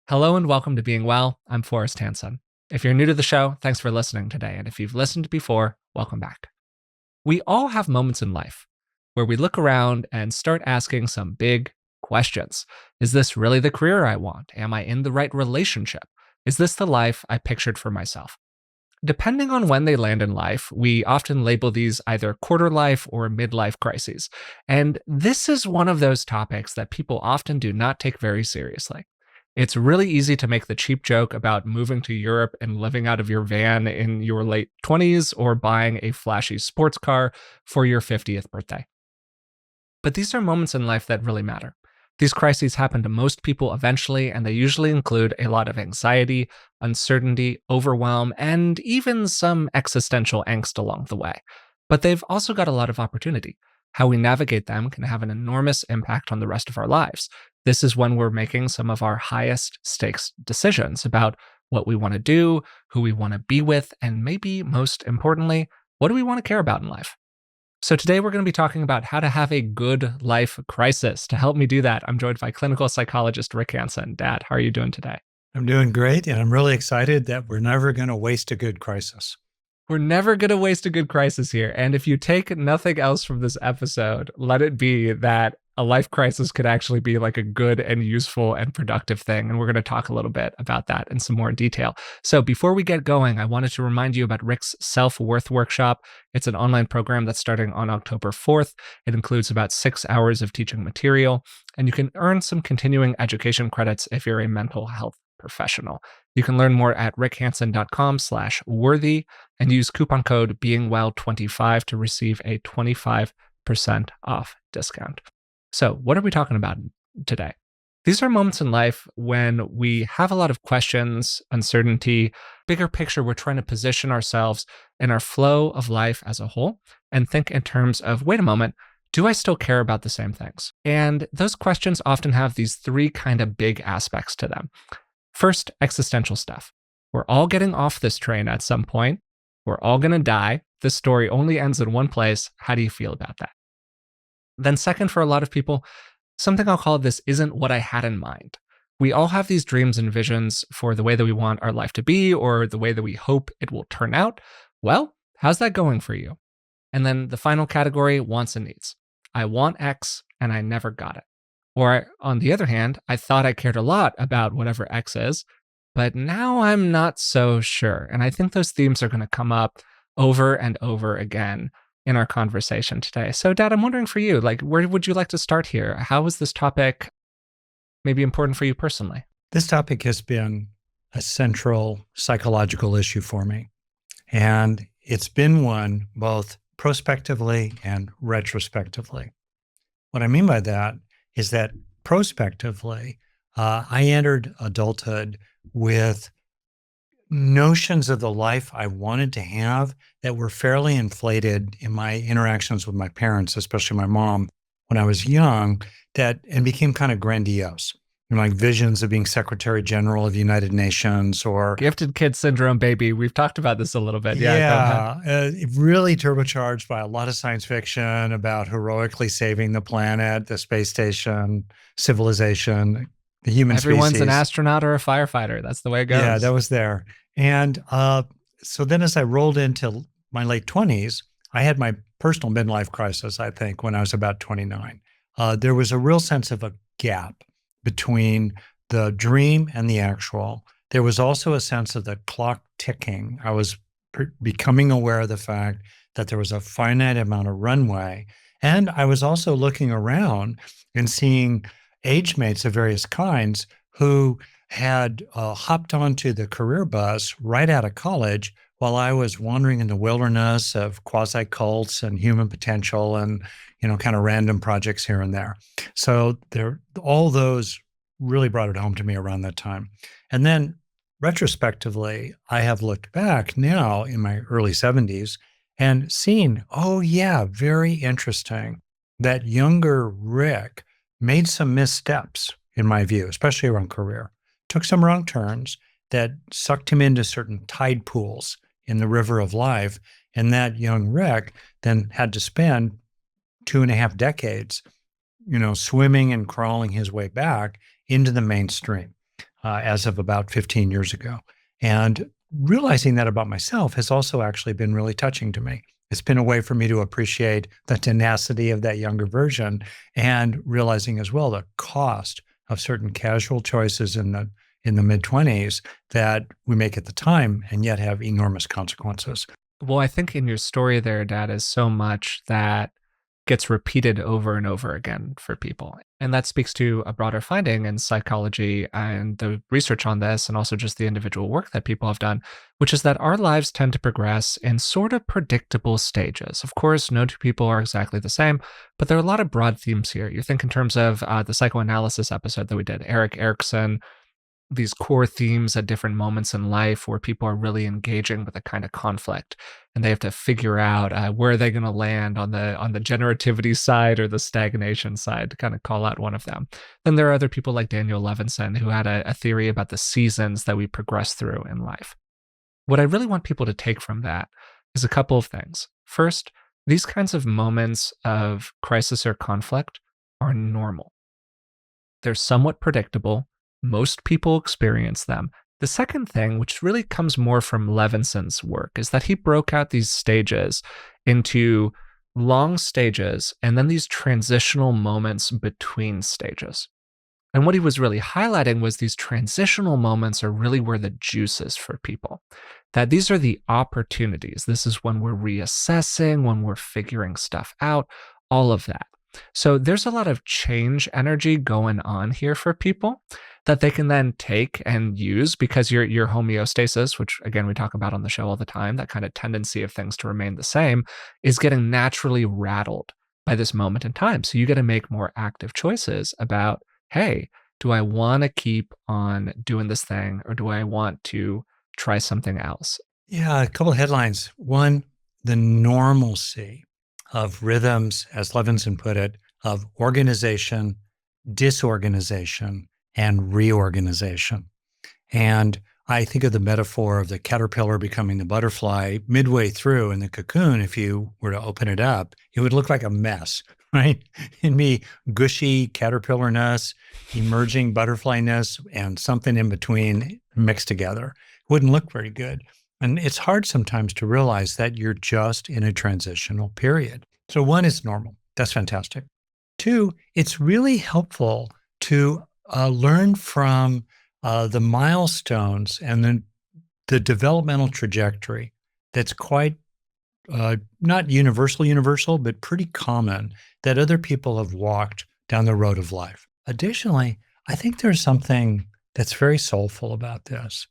Hello and welcome to Being Well. I'm Forrest Hanson. If you're new to the show, thanks for listening today. And if you've listened before, welcome back. We all have moments in life where we look around and start asking some big questions. Is this really the career I want? Am I in the right relationship? Is this the life I pictured for myself? Depending on when they land in life, we often label these either quarter life or midlife crises. And this is one of those topics that people often do not take very seriously. It's really easy to make the cheap joke about moving to Europe and living out of your van in your late 20s or buying a flashy sports car for your 50th birthday. But these are moments in life that really matter. These crises happen to most people eventually, and they usually include a lot of anxiety, uncertainty, overwhelm, and even some existential angst along the way. But they've also got a lot of opportunity. How we navigate them can have an enormous impact on the rest of our lives. This is when we're making some of our highest stakes decisions about what we want to do, who we want to be with, and maybe most importantly, what do we want to care about in life? So today we're going to be talking about how to have a good life crisis. To help me do that, I'm joined by clinical psychologist Rick Hanson. Dad, how are you doing today? I'm doing great, and I'm really excited that we're never going to waste a good crisis. We're never going to waste a good crisis here. And if you take nothing else from this episode, let it be that a life crisis could actually be like a good and useful and productive thing. And we're going to talk a little bit about that in some more detail. So before we get going, I wanted to remind you about Rick's Self-Worth Workshop. It's an online program that's starting on October 4th. It includes about 6 hours of teaching material, and you can earn some continuing education credits if you're a mental health professional. You can learn more at rickhanson.com/worthy and use coupon code beingwell25 to receive a 25% off discount. So what are we talking about today? These are moments in life when we have a lot of questions, uncertainty, bigger picture. We're trying to position ourselves in our flow of life as a whole and think in terms of, wait a moment, do I still care about the same things? And those questions often have these three kind of big aspects to them. First, existential stuff. We're all getting off this train at some point. We're all going to die. This story only ends in one place. How do you feel about that? Then second, for a lot of people, something I'll call this isn't what I had in mind. We all have these dreams and visions for the way that we want our life to be or the way that we hope it will turn out. Well, how's that going for you? And then the final category, wants and needs. I want X and I never got it. Or on the other hand, I thought I cared a lot about whatever X is, but now I'm not so sure. And I think those themes are going to come up over and over again in our conversation today. So Dad, I'm wondering for you, where would you like to start here? How is this topic maybe important for you personally? This topic has been a central psychological issue for me. And it's been one both prospectively and retrospectively. What I mean by that is that prospectively, I entered adulthood with notions of the life I wanted to have that were fairly inflated in my interactions with my parents, especially my mom, when I was young, and became kind of grandiose. Like visions of being Secretary General of the United Nations or gifted kid syndrome, baby. We've talked about this a little bit. Yeah, really turbocharged by a lot of science fiction about heroically saving the planet, the space station, civilization, the human Everyone's species. An astronaut or a firefighter. That's the way it goes. Yeah, that was there. And so then as I rolled into my late 20s, I had my personal midlife crisis, I think, when I was about 29. There was a real sense of a gap between the dream and the actual. There was also a sense of the clock ticking. I was becoming aware of the fact that there was a finite amount of runway. And I was also looking around and seeing age mates of various kinds who had hopped onto the career bus right out of college while I was wandering in the wilderness of quasi-cults and human potential and, kind of random projects here and there. So all those really brought it home to me around that time. And then retrospectively, I have looked back now in my early 70s and seen, oh yeah, very interesting. That younger Rick made some missteps, in my view, especially around career. Took some wrong turns that sucked him into certain tide pools in the river of life. And that young Rick then had to spend 2.5 decades, swimming and crawling his way back into the mainstream. as of about 15 years ago. And realizing that about myself has also actually been really touching to me. It's been a way for me to appreciate the tenacity of that younger version and realizing as well the cost of certain casual choices in the mid-20s that we make at the time and yet have enormous consequences. Well, I think in your story there, Dad, is so much that gets repeated over and over again for people. And that speaks to a broader finding in psychology and the research on this, and also just the individual work that people have done, which is that our lives tend to progress in sort of predictable stages. Of course, no two people are exactly the same, but there are a lot of broad themes here. You think in terms of the psychoanalysis episode that we did, Erickson, these core themes at different moments in life where people are really engaging with a kind of conflict, and they have to figure out where are they going to land on the generativity side or the stagnation side to kind of call out one of them. Then there are other people like Daniel Levinson who had a theory about the seasons that we progress through in life. What I really want people to take from that is a couple of things. First, these kinds of moments of crisis or conflict are normal. They're somewhat predictable. Most people experience them. The second thing, which really comes more from Levinson's work, is that he broke out these stages into long stages and then these transitional moments between stages. And what he was really highlighting was these transitional moments are really where the juice is for people. That these are the opportunities. This is when we're reassessing, when we're figuring stuff out, all of that. So there's a lot of change energy going on here for people that they can then take and use, because your homeostasis, which again we talk about on the show all the time, that kind of tendency of things to remain the same, is getting naturally rattled by this moment in time. So you got to make more active choices about, hey, do I want to keep on doing this thing, or do I want to try something else? Yeah, a couple of headlines. One, the normalcy of rhythms, as Levinson put it, of organization, disorganization, and reorganization. And I think of the metaphor of the caterpillar becoming the butterfly. Midway through in the cocoon, if you were to open it up, it would look like a mess, right? It'd be gushy caterpillarness, emerging butterflyness, and something in between mixed together. It wouldn't look very good. And it's hard sometimes to realize that you're just in a transitional period. So one, is normal. That's fantastic. Two, it's really helpful to learn from the milestones and then the developmental trajectory that's quite not universal, but pretty common that other people have walked down the road of life. Additionally, I think there's something that's very soulful about this.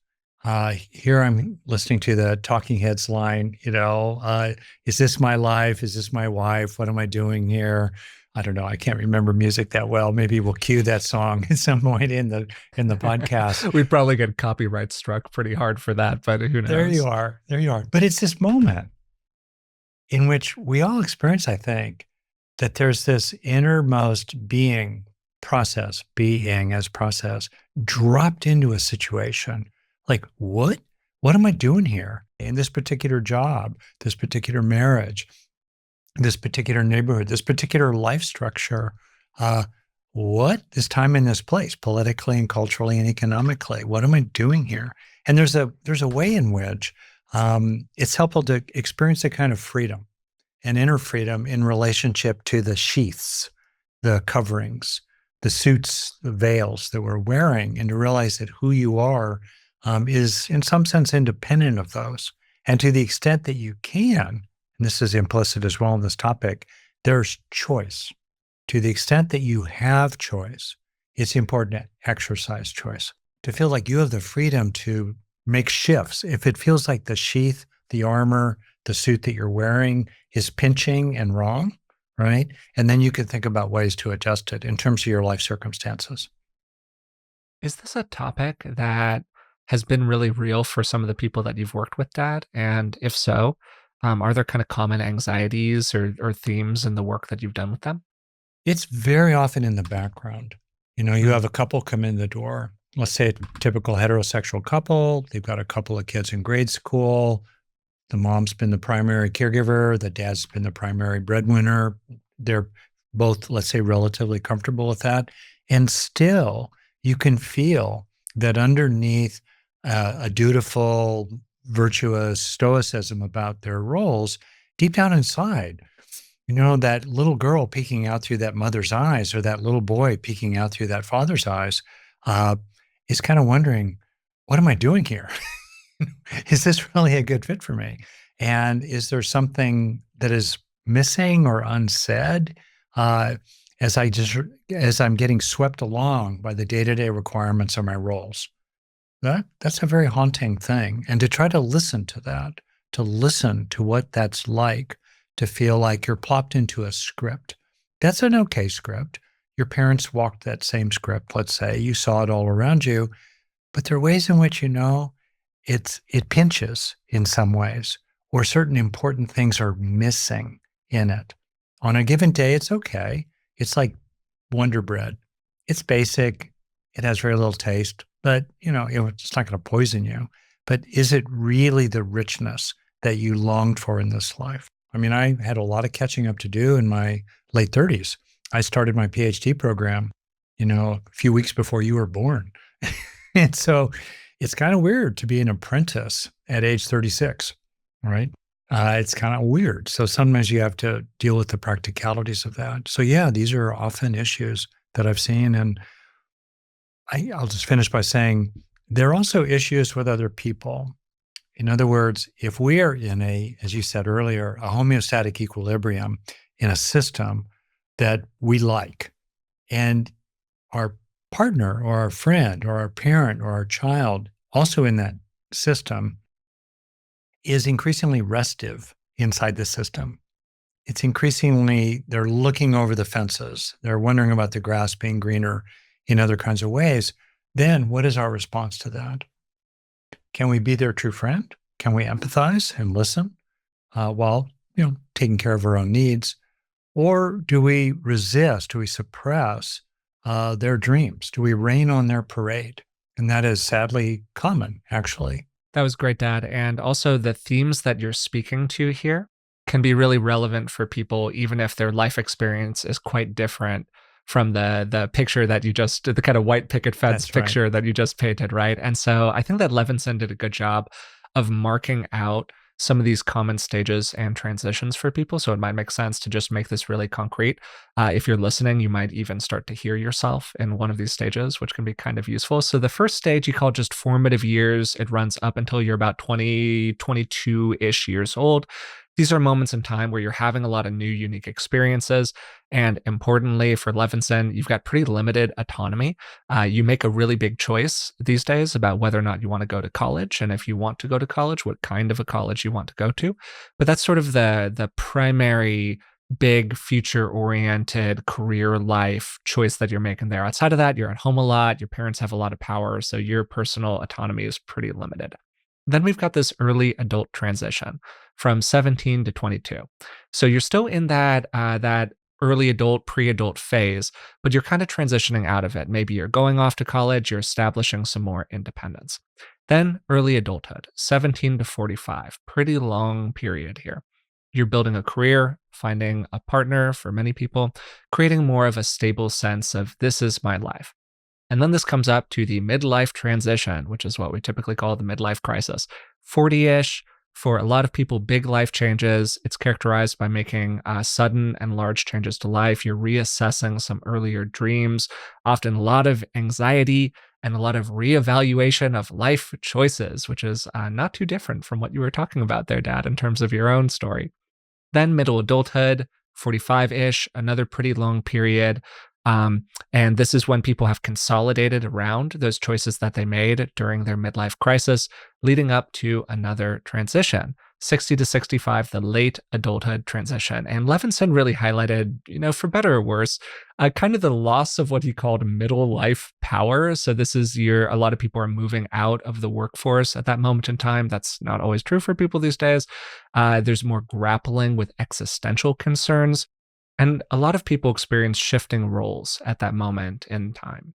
Here I'm listening to the Talking Heads line, is this my life? Is this my wife? What am I doing here? I don't know. I can't remember music that well. Maybe we'll cue that song at some point in the podcast. We'd probably get copyright struck pretty hard for that, but who knows? There you are. But it's this moment in which we all experience, I think, that there's this innermost being as process, dropped into a situation. Like, what am I doing here in this particular job, this particular marriage, this particular neighborhood, this particular life structure? This time in this place, politically and culturally and economically? What am I doing here? And there's a way in which it's helpful to experience a kind of freedom, an inner freedom in relationship to the sheaths, the coverings, the suits, the veils that we're wearing, and to realize that who you are is in some sense independent of those. And to the extent that you can, and this is implicit as well in this topic, there's choice. To the extent that you have choice, it's important to exercise choice, to feel like you have the freedom to make shifts. If it feels like the sheath, the armor, the suit that you're wearing is pinching and wrong, right? And then you can think about ways to adjust it in terms of your life circumstances. Is this a topic that has been really real for some of the people that you've worked with, Dad? And if so, are there kind of common anxieties or themes in the work that you've done with them? It's very often in the background. You have a couple come in the door. Let's say a typical heterosexual couple. They've got a couple of kids in grade school. The mom's been the primary caregiver. The dad's been the primary breadwinner. They're both, let's say, relatively comfortable with that. And still, you can feel that underneath a dutiful, virtuous stoicism about their roles, deep down inside, that little girl peeking out through that mother's eyes or that little boy peeking out through that father's eyes uh, is kind of wondering, what am I doing here? Is this really a good fit for me? And is there something that is missing or unsaid uh, as as I'm getting swept along by the day-to-day requirements of my roles? That's a very haunting thing. And to try to listen to that, to listen to what that's like, to feel like you're plopped into a script. That's an okay script. Your parents walked that same script, let's say. You saw it all around you, but there are ways in which it pinches in some ways, or certain important things are missing in it. On a given day, it's okay. It's like Wonder Bread. It's basic. It has very little taste, but it's not going to poison you. But is it really the richness that you longed for in this life? I mean, I had a lot of catching up to do in my late 30s. I started my PhD program, a few weeks before you were born. And so it's kind of weird to be an apprentice at age 36, right? It's kind of weird. So sometimes you have to deal with the practicalities of that. So yeah, these are often issues that I've seen. And I'll just finish by saying there are also issues with other people. In other words, if we are in as you said earlier, a homeostatic equilibrium in a system that we like, and our partner or our friend or our parent or our child also in that system is increasingly restive inside the system. It's increasingly, they're looking over the fences. They're wondering about the grass being greener in other kinds of ways. Then what is our response to that? Can we be their true friend? Can we empathize and listen while, taking care of our own needs? Or do we resist? Do we suppress their dreams? Do we rain on their parade? And that is sadly common, actually. That was great, Dad. And also, the themes that you're speaking to here can be really relevant for people, even if their life experience is quite different from the picture that the kind of white picket fence That's picture right. that you just painted, right? And so I think that Levinson did a good job of marking out some of these common stages and transitions for people. So it might make sense to just make this really concrete. If you're listening, you might even start to hear yourself in one of these stages, which can be kind of useful. So the first stage you call just formative years. It runs up until you're about 20, 22-ish years old. These are moments in time where you're having a lot of new, unique experiences. And importantly, for Levinson, you've got pretty limited autonomy. You make a really big choice these days about whether or not you want to go to college. And if you want to go to college, what kind of a college you want to go to. But that's sort of the primary big future-oriented career life choice that you're making there. Outside of that, you're at home a lot. Your parents have a lot of power. So your personal autonomy is pretty limited. Then we've got this early adult transition from 17 to 22. So you're still in that early adult, pre-adult phase, but you're kind of transitioning out of it. Maybe you're going off to college, you're establishing some more independence. Then early adulthood, 17 to 45, pretty long period here. You're building a career, finding a partner for many people, creating more of a stable sense of this is my life. And then this comes up to the midlife transition, which is what we typically call the midlife crisis. 40-ish, for a lot of people, big life changes. It's characterized by making sudden and large changes to life. You're reassessing some earlier dreams, often a lot of anxiety and a lot of reevaluation of life choices, which is not too different from what you were talking about there, Dad, in terms of your own story. Then middle adulthood, 45-ish, another pretty long period. And this is when people have consolidated around those choices that they made during their midlife crisis, leading up to another transition, 60 to 65, the late adulthood transition. And Levinson really highlighted, for better or worse, kind of the loss of what he called middle life power. So this is a lot of people are moving out of the workforce at that moment in time. That's not always true for people these days. There's more grappling with existential concerns. And a lot of people experience shifting roles at that moment in time.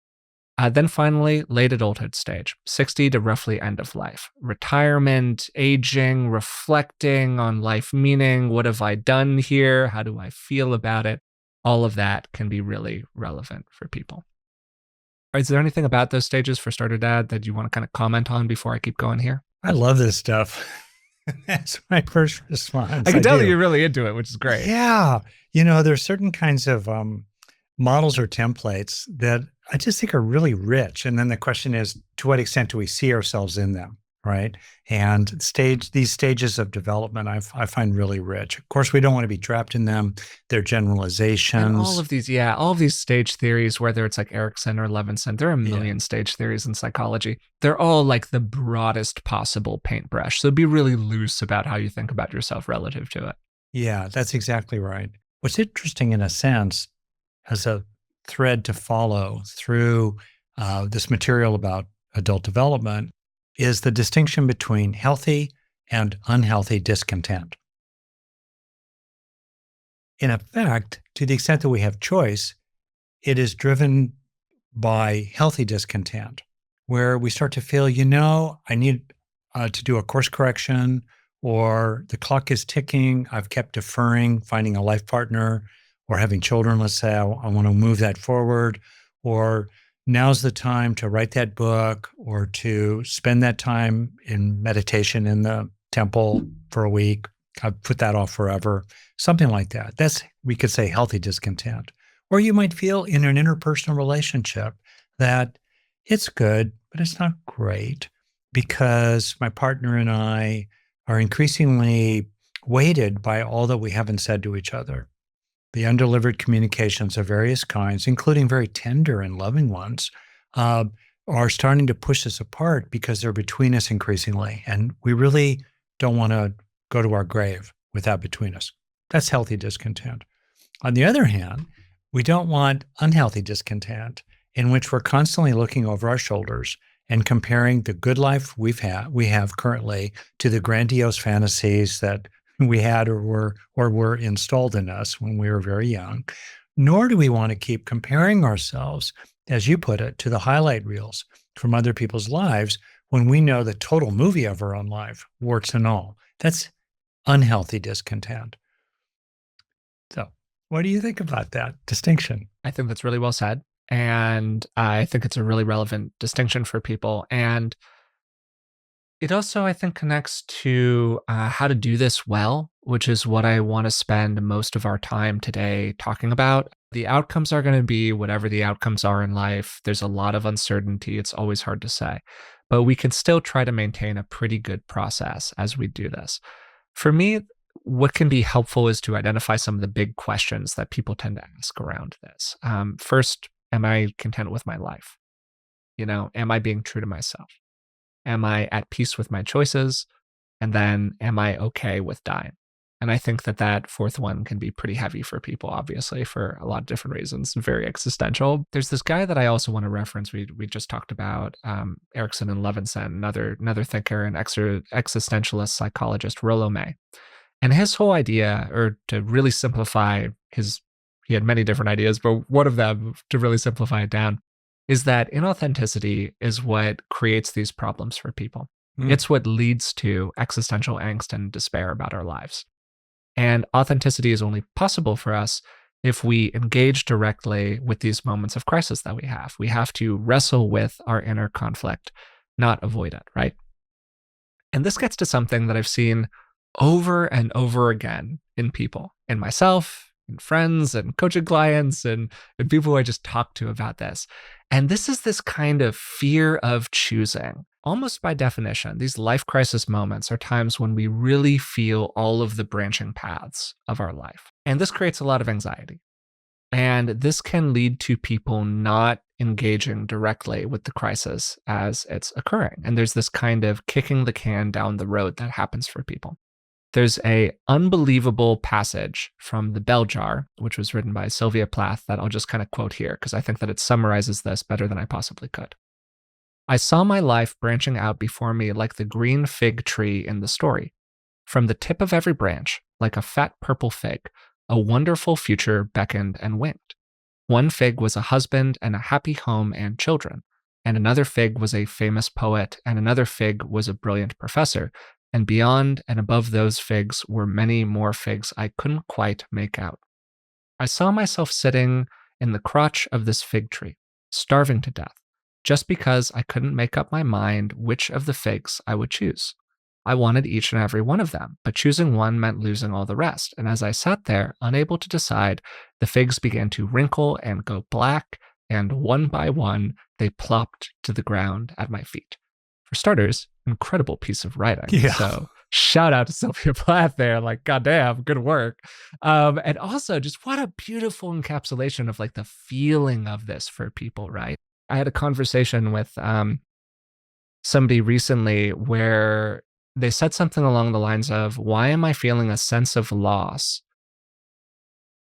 Then finally, late adulthood stage, 60 to roughly end of life. Retirement, aging, reflecting on life meaning. What have I done here? How do I feel about it? All of that can be really relevant for people. Is there anything about those stages for starter dad that you want to kind of comment on before I keep going here? I love this stuff. That's my first response. I can tell that do. you're really into it, which is great. Yeah. There's certain kinds of models or templates that I just think are really rich. And then the question is, to what extent do we see ourselves in them? Right. And these stages of development, I find really rich. Of course, we don't want to be trapped in them. They're generalizations. And all of these stage theories, whether it's like Erickson or Levinson, there are a million stage theories in psychology. They're all like the broadest possible paintbrush. So be really loose about how you think about yourself relative to it. Yeah, that's exactly right. What's interesting in a sense, as a thread to follow through this material about adult development, is the distinction between healthy and unhealthy discontent. In effect, to the extent that we have choice, it is driven by healthy discontent, where we start to feel, I need to do a course correction, or the clock is ticking. I've kept deferring finding a life partner or having children. Let's say I want to move that forward, or now's the time to write that book or to spend that time in meditation in the temple for a week. I've put that off forever, something like that. We could say healthy discontent. Or you might feel in an interpersonal relationship that it's good, but it's not great because my partner and I are increasingly weighted by all that we haven't said to each other. The undelivered communications of various kinds, including very tender and loving ones, are starting to push us apart because they're between us increasingly. And we really don't want to go to our grave with that between us. That's healthy discontent. On the other hand, we don't want unhealthy discontent in which we're constantly looking over our shoulders and comparing the good life we have currently to the grandiose fantasies that we had or were installed in us when we were very young. Nor do we want to keep comparing ourselves, as you put it, to the highlight reels from other people's lives when we know the total movie of our own life, warts and all. That's unhealthy discontent. So, what do you think about that distinction? I think that's really well said. And I think it's a really relevant distinction for people. And it also, I think, connects to how to do this well, which is what I want to spend most of our time today talking about. The outcomes are going to be whatever the outcomes are in life. There's a lot of uncertainty. It's always hard to say. But we can still try to maintain a pretty good process as we do this. For me, what can be helpful is to identify some of the big questions that people tend to ask around this. First, am I content with my life? Am I being true to myself? Am I at peace with my choices? And then am I okay with dying? And I think that fourth one can be pretty heavy for people, obviously, for a lot of different reasons, very existential. There's this guy that I also want to reference. We just talked about Erickson and Levinson, another thinker and existentialist psychologist, Rollo May. And his whole idea, or to really simplify he had many different ideas, but one of them, to really simplify it down, is that inauthenticity is what creates these problems for people. It's what leads to existential angst and despair about our lives. And authenticity is only possible for us if we engage directly with these moments of crisis that we have. We have to wrestle with our inner conflict, not avoid it, right? And this gets to something that I've seen over and over again in people, in myself, in friends and coaching clients and people who I just talk to about this. And this is this kind of fear of choosing. Almost by definition, these life crisis moments are times when we really feel all of the branching paths of our life. And this creates a lot of anxiety. And this can lead to people not engaging directly with the crisis as it's occurring. And there's this kind of kicking the can down the road that happens for people. There's a unbelievable passage from The Bell Jar, which was written by Sylvia Plath, that I'll just kind of quote here because I think that it summarizes this better than I possibly could. I saw my life branching out before me like the green fig tree in the story. From the tip of every branch, like a fat purple fig, a wonderful future beckoned and winked. One fig was a husband and a happy home and children, and another fig was a famous poet, and another fig was a brilliant professor, and beyond and above those figs were many more figs I couldn't quite make out. I saw myself sitting in the crotch of this fig tree, starving to death, just because I couldn't make up my mind which of the figs I would choose. I wanted each and every one of them, but choosing one meant losing all the rest. And as I sat there, unable to decide, the figs began to wrinkle and go black, and one by one, they plopped to the ground at my feet. For starters, incredible piece of writing. Yeah. So shout out to Sylvia Plath there. Like, goddamn, good work. And also, just what a beautiful encapsulation of like the feeling of this for people, right? I had a conversation with somebody recently where they said something along the lines of, why am I feeling a sense of loss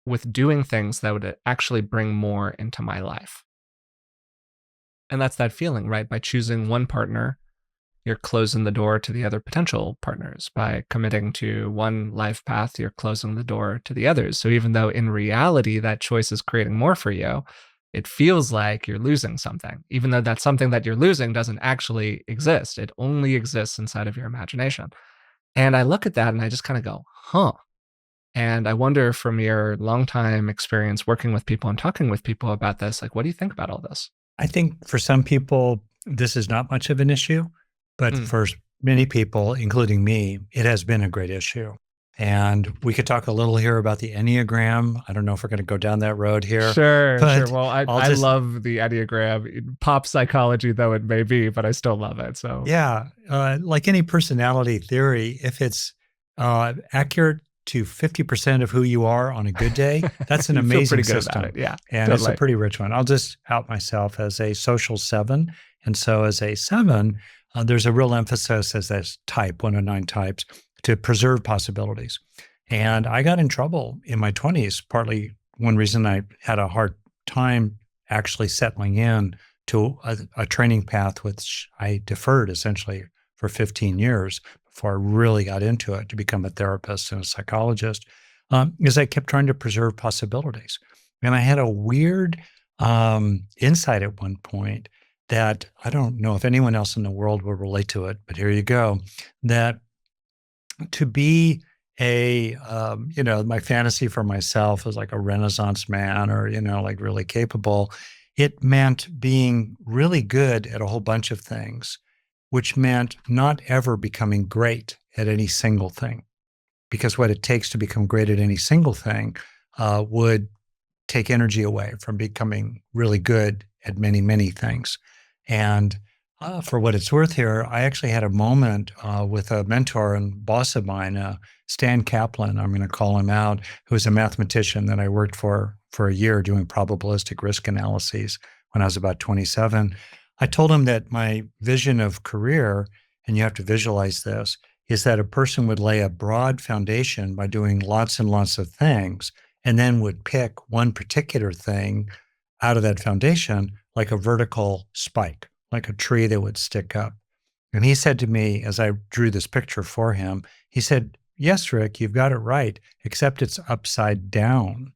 with doing things that would actually bring more into my life? And that's that feeling, right? By choosing one partner, you're closing the door to the other potential partners. By committing to one life path, you're closing the door to the others. So even though in reality that choice is creating more for you, it feels like you're losing something, even though that something that you're losing doesn't actually exist. It only exists inside of your imagination. And I look at that and I just kind of go, huh. And I wonder, from your longtime experience working with people and talking with people about this, like, what do you think about all this? I think for some people, this is not much of an issue, but Mm. for many people, including me, it has been a great issue. And we could talk a little here about the Enneagram. I don't know if we're going to go down that road here, Sure, sure. but Well, I'll I just, love the Enneagram, pop psychology though it may be, but I still love it. So yeah, like any personality theory, if it's accurate to 50% of who you are on a good day, that's an you feel amazing pretty good about system. it. Yeah, And it's a totally. pretty rich one. I'll just out myself as a social seven. And so, as a seven, there's a real emphasis as this type, one of nine types, to preserve possibilities. And I got in trouble in my 20s, partly one reason I had a hard time actually settling in to a training path, which I deferred essentially for 15 years before I really got into it to become a therapist and a psychologist, is I kept trying to preserve possibilities. And I had a weird insight at one point that I don't know if anyone else in the world will relate to it, but here you go. That to be my fantasy for myself was like a Renaissance man or, like really capable. It meant being really good at a whole bunch of things, which meant not ever becoming great at any single thing. Because what it takes to become great at any single thing would take energy away from becoming really good at many, many things. And for what it's worth here, I actually had a moment with a mentor and boss of mine, Stan Kaplan, I'm going to call him out, who was a mathematician that I worked for a year doing probabilistic risk analyses when I was about 27. I told him that my vision of career, and you have to visualize this, is that a person would lay a broad foundation by doing lots and lots of things, and then would pick one particular thing out of that foundation, like a vertical spike, like a tree that would stick up. And he said to me, as I drew this picture for him, he said, "Yes, Rick, you've got it right, except it's upside down."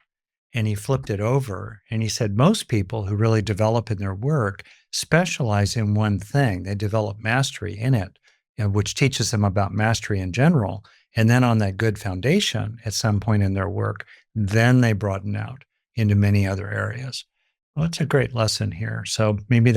And he flipped it over and he said, most people who really develop in their work specialize in one thing. They develop mastery in it, which teaches them about mastery in general. And then on that good foundation, at some point in their work, then they broaden out into many other areas. Well, it's a great lesson here. So maybe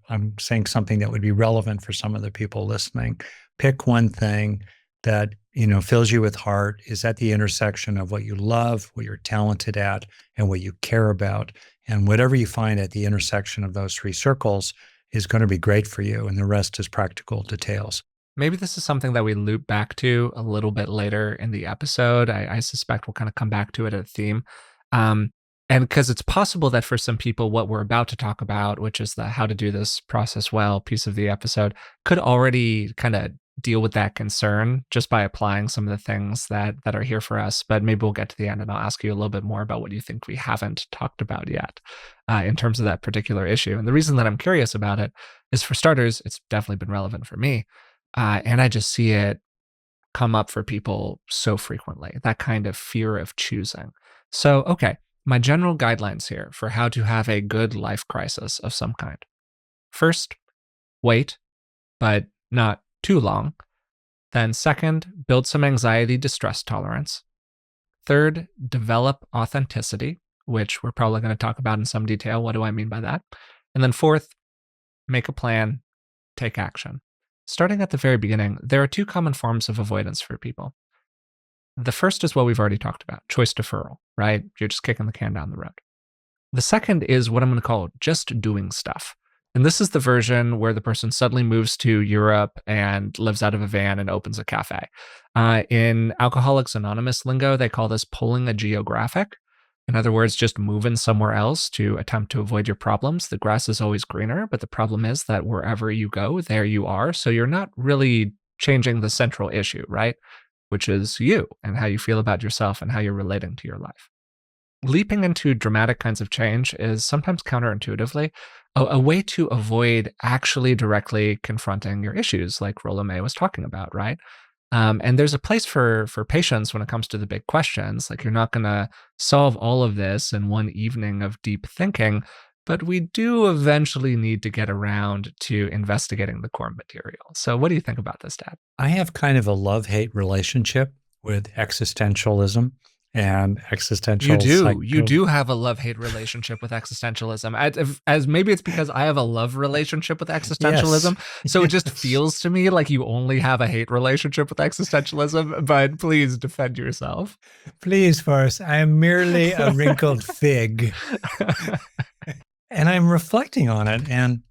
I'm saying something that would be relevant for some of the people listening. Pick one thing that, fills you with heart, is at the intersection of what you love, what you're talented at, and what you care about. And whatever you find at the intersection of those three circles is going to be great for you. And the rest is practical details. Maybe this is something that we loop back to a little bit later in the episode. I suspect we'll kind of come back to it as a theme. Um, and because it's possible that for some people, what we're about to talk about, which is the how to do this process well piece of the episode, could already kind of deal with that concern just by applying some of the things that are here for us. But maybe we'll get to the end and I'll ask you a little bit more about what you think we haven't talked about yet in terms of that particular issue. And the reason that I'm curious about it is, for starters, it's definitely been relevant for me. And I just see it come up for people so frequently, that kind of fear of choosing. So, okay, my general guidelines here for how to have a good life crisis of some kind. First, wait, but not too long. Then, second, build some anxiety distress tolerance. Third, develop authenticity, which we're probably going to talk about in some detail. What do I mean by that? And then fourth, make a plan, take action. Starting at the very beginning, there are two common forms of avoidance for people. The first is what we've already talked about, choice deferral, right? You're just kicking the can down the road. The second is what I'm going to call just doing stuff. And this is the version where the person suddenly moves to Europe and lives out of a van and opens a cafe. In Alcoholics Anonymous lingo, they call this pulling a geographic. In other words, just moving somewhere else to attempt to avoid your problems. The grass is always greener, but the problem is that wherever you go, there you are. So you're not really changing the central issue, right? Which is you and how you feel about yourself and how you're relating to your life. Leaping into dramatic kinds of change is sometimes counterintuitively a way to avoid actually directly confronting your issues, like Rolla May was talking about, right? And there's a place for patience when it comes to the big questions. Like, you're not going to solve all of this in one evening of deep thinking, but we do eventually need to get around to investigating the core material. So what do you think about this, Dad? I have kind of a love-hate relationship with existentialism and existential You do have a love-hate relationship with existentialism. As maybe it's because I have a love relationship with existentialism. Yes. So it just feels to me like you only have a hate relationship with existentialism, but please defend yourself. Please, Forrest, I am merely a wrinkled fig. And I'm reflecting on it. And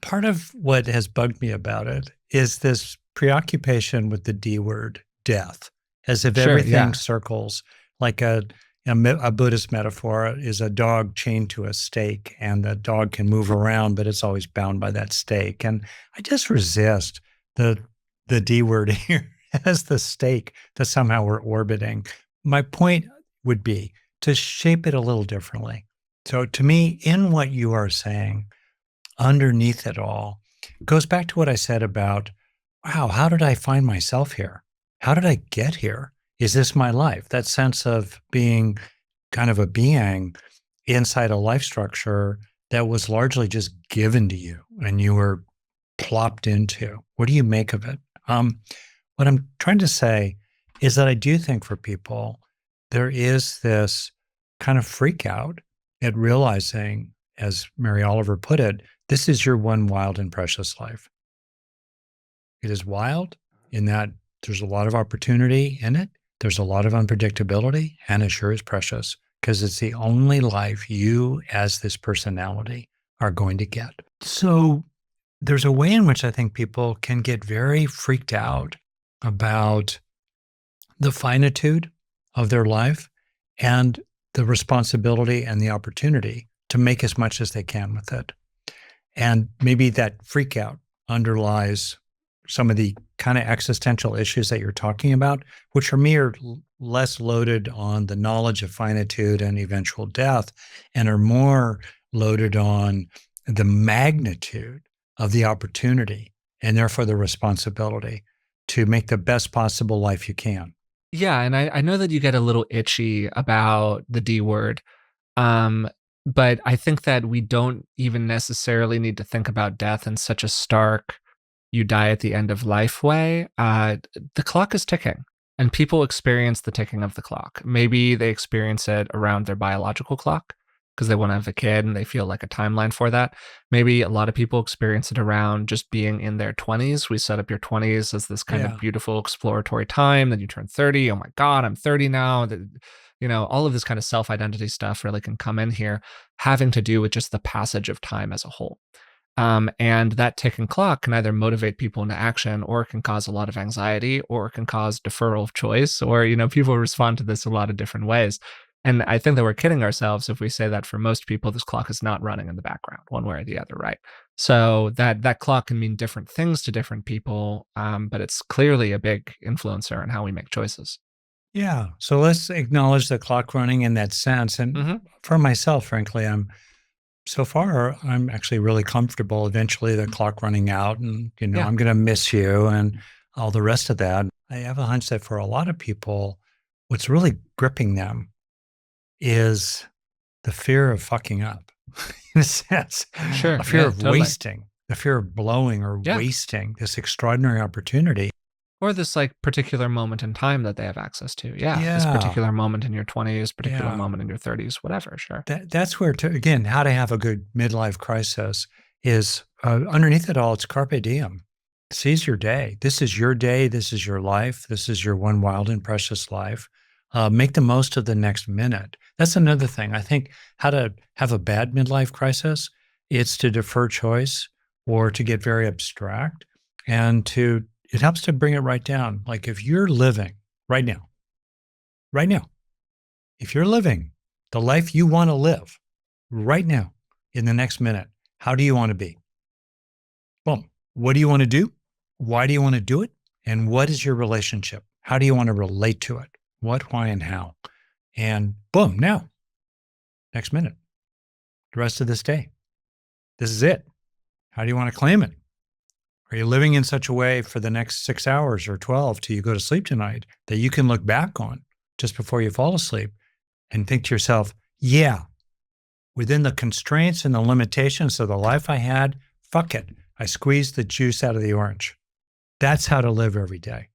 part of what has bugged me about it is this preoccupation with the D word, death, as if everything circles like a Buddhist metaphor is a dog chained to a stake, and the dog can move around, but it's always bound by that stake. And I just resist the D word here as the stake that somehow we're orbiting. My point would be to shape it a little differently. So to me, in what you are saying, underneath it all, goes back to what I said about, wow, how did I find myself here? How did I get here? Is this my life? That sense of being kind of a being inside a life structure that was largely just given to you and you were plopped into. What do you make of it? What I'm trying to say is that I do think for people, there is this kind of freak out at realizing, as Mary Oliver put it, this is your one wild and precious life. It is wild in that there's a lot of opportunity in it. There's a lot of unpredictability, and it sure is precious because it's the only life you as this personality are going to get. So there's a way in which I think people can get very freaked out about the finitude of their life and the responsibility and the opportunity to make as much as they can with it. And maybe that freak out underlies some of the kind of existential issues that you're talking about, which for me are less loaded on the knowledge of finitude and eventual death, and are more loaded on the magnitude of the opportunity and therefore the responsibility to make the best possible life you can. Yeah, and I know that you get a little itchy about the D word, but I think that we don't even necessarily need to think about death in such a stark, you die at the end of life way. The clock is ticking, and people experience the ticking of the clock. Maybe they experience it around their biological clock because they want to have a kid and they feel like a timeline for that. Maybe a lot of people experience it around just being in their 20s. We set up your 20s as this kind of beautiful exploratory time. Then you turn 30. Oh my God, I'm 30 now. All of this kind of self-identity stuff really can come in here, having to do with just the passage of time as a whole. And that ticking clock can either motivate people into action, or it can cause a lot of anxiety, or it can cause deferral of choice, or, people respond to this a lot of different ways. And I think that we're kidding ourselves if we say that for most people, this clock is not running in the background one way or the other, right? So that clock can mean different things to different people, but it's clearly a big influencer in how we make choices. Yeah. So let's acknowledge the clock running in that sense. And for myself, frankly, I'm actually really comfortable. Eventually the clock running out and, I'm going to miss you and all the rest of that. I have a hunch that for a lot of people, what's really gripping them is the fear of fucking up, in a sense. Sure. A fear of wasting, the fear of blowing or wasting this extraordinary opportunity. Or this particular moment in time that they have access to. This particular moment in your 20s, particular moment in your 30s, whatever, sure. That's where, again, how to have a good midlife crisis is underneath it all, it's carpe diem. Seize your day. This is your day. This is your life. This is your one wild and precious life. Make the most of the next minute. That's another thing. I think how to have a bad midlife crisis, it's to defer choice or to get very abstract, and it helps to bring it right down. Like if you're living right now, right now, if you're living the life you want to live right now in the next minute, how do you want to be? Boom. What do you want to do? Why do you want to do it? And what is your relationship? How do you want to relate to it? What, why, and how? And boom, now, next minute, the rest of this day. This is it. How do you want to claim it? Are you living in such a way for the next 6 hours or 12 till you go to sleep tonight that you can look back on just before you fall asleep and think to yourself, yeah, within the constraints and the limitations of the life I had, fuck it. I squeezed the juice out of the orange. That's how to live every day.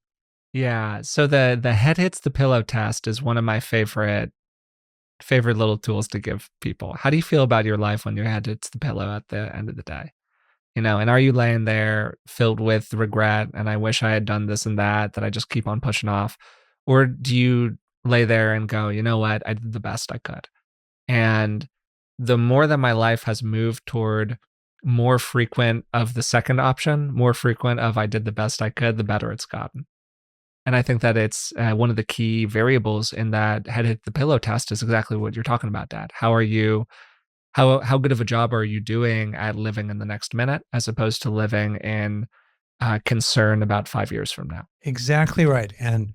Yeah. So the head hits the pillow test is one of my favorite little tools to give people. How do you feel about your life when your head hits the pillow at the end of the day? And are you laying there filled with regret and I wish I had done this and that I just keep on pushing off? Or do you lay there and go, you know what? I did the best I could. And the more that my life has moved toward more frequent of the second option, more frequent of I did the best I could, the better it's gotten. And I think that it's one of the key variables in that head hit the pillow test is exactly what you're talking about, Dad. How are you? How good of a job are you doing at living in the next minute, as opposed to living in concern about 5 years from now? Exactly right. And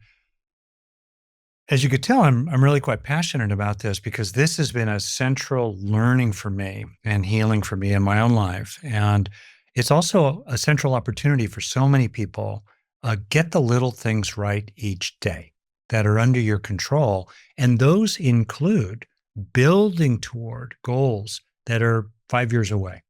as you could tell, I'm really quite passionate about this because this has been a central learning for me and healing for me in my own life. And it's also a central opportunity for so many people. Get the little things right each day that are under your control. And those include building toward goals that are 5 years away.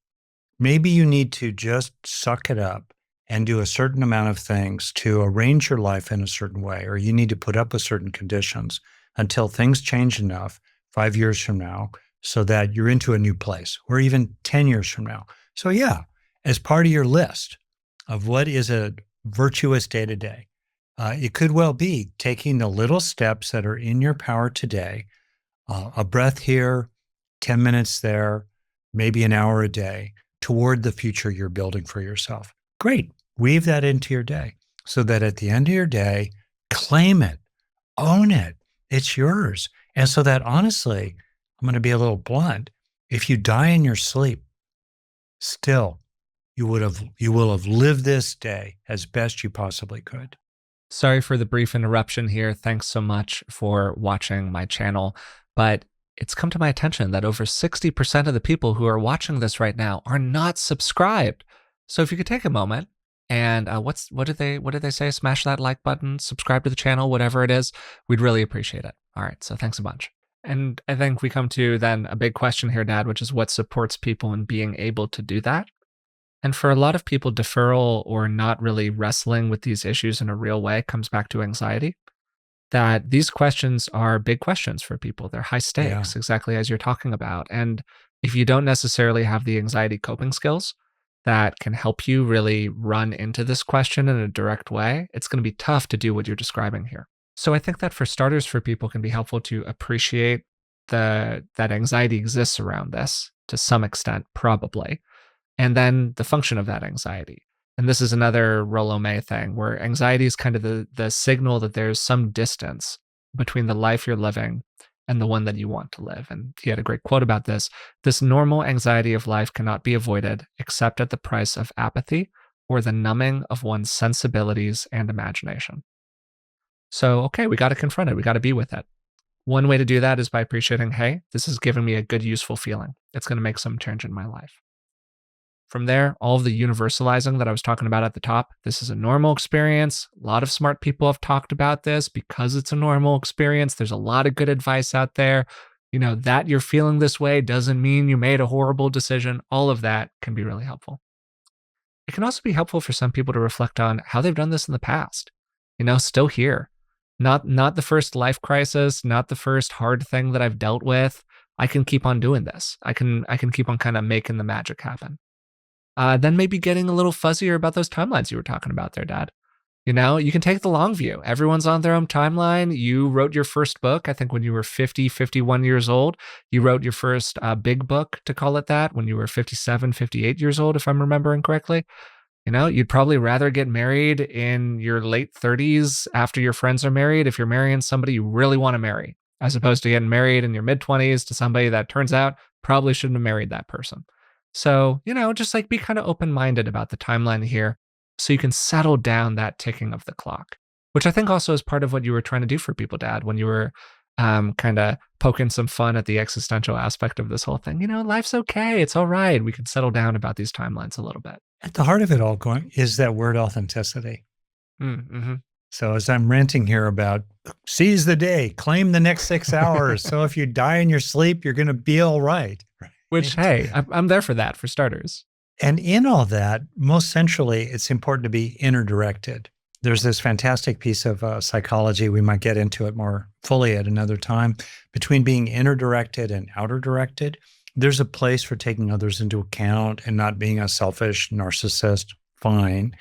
Maybe you need to just suck it up and do a certain amount of things to arrange your life in a certain way, or you need to put up with certain conditions until things change enough 5 years from now so that you're into a new place, or even 10 years from now. So yeah, as part of your list of what is a virtuous day to day, it could well be taking the little steps that are in your power today, a breath here, 10 minutes there, maybe an hour a day toward the future you're building for yourself. Great. Weave that into your day so that at the end of your day, claim it, own it. It's yours. And so that honestly, I'm going to be a little blunt. If you die in your sleep, still, you will have lived this day as best you possibly could. Sorry for the brief interruption here. Thanks so much for watching my channel. But it's come to my attention that over 60% of the people who are watching this right now are not subscribed. So if you could take a moment and what did they say? Smash that like button, subscribe to the channel, whatever it is. We'd really appreciate it. All right. So thanks a bunch. And I think we come to then a big question here, Dad, which is what supports people in being able to do that? And for a lot of people, deferral or not really wrestling with these issues in a real way comes back to anxiety. That these questions are big questions for people. They're high stakes, exactly as you're talking about. And if you don't necessarily have the anxiety coping skills that can help you really run into this question in a direct way, it's going to be tough to do what you're describing here. So I think that for starters, for people can be helpful to appreciate that anxiety exists around this to some extent, probably. And then the function of that anxiety. And this is another Rollo May thing where anxiety is kind of the signal that there's some distance between the life you're living and the one that you want to live. And he had a great quote about this. This normal anxiety of life cannot be avoided except at the price of apathy or the numbing of one's sensibilities and imagination. So, okay, we got to confront it. We got to be with it. One way to do that is by appreciating, hey, this is giving me a good, useful feeling. It's going to make some change in my life. From there, all of the universalizing that I was talking about at the top, this is a normal experience. A lot of smart people have talked about this because it's a normal experience. There's a lot of good advice out there. That you're feeling this way doesn't mean you made a horrible decision. All of that can be really helpful. It can also be helpful for some people to reflect on how they've done this in the past. Still here. Not the first life crisis, not the first hard thing that I've dealt with. I can keep on doing this. I can keep on kind of making the magic happen. then maybe getting a little fuzzier about those timelines you were talking about there, Dad. You can take the long view. Everyone's on their own timeline. You wrote your first book, I think, when you were 50, 51 years old. You wrote your first big book, to call it that, when you were 57, 58 years old, if I'm remembering correctly. You'd probably rather get married in your late 30s after your friends are married if you're marrying somebody you really want to marry, as opposed to getting married in your mid 20s to somebody that turns out probably shouldn't have married that person. So, just like be kind of open minded about the timeline here so you can settle down that ticking of the clock, which I think also is part of what you were trying to do for people, Dad, when you were kind of poking some fun at the existential aspect of this whole thing. Life's okay. It's all right. We can settle down about these timelines a little bit. At the heart of it all going is that word authenticity. Mm-hmm. So as I'm ranting here about seize the day, claim the next 6 hours. So if you die in your sleep, you're going to be all right. Which, hey, I'm there for that, for starters. And in all that, most centrally, it's important to be inner directed. There's this fantastic piece of psychology, we might get into it more fully at another time, between being inner directed and outer directed. There's a place for taking others into account and not being a selfish narcissist, fine.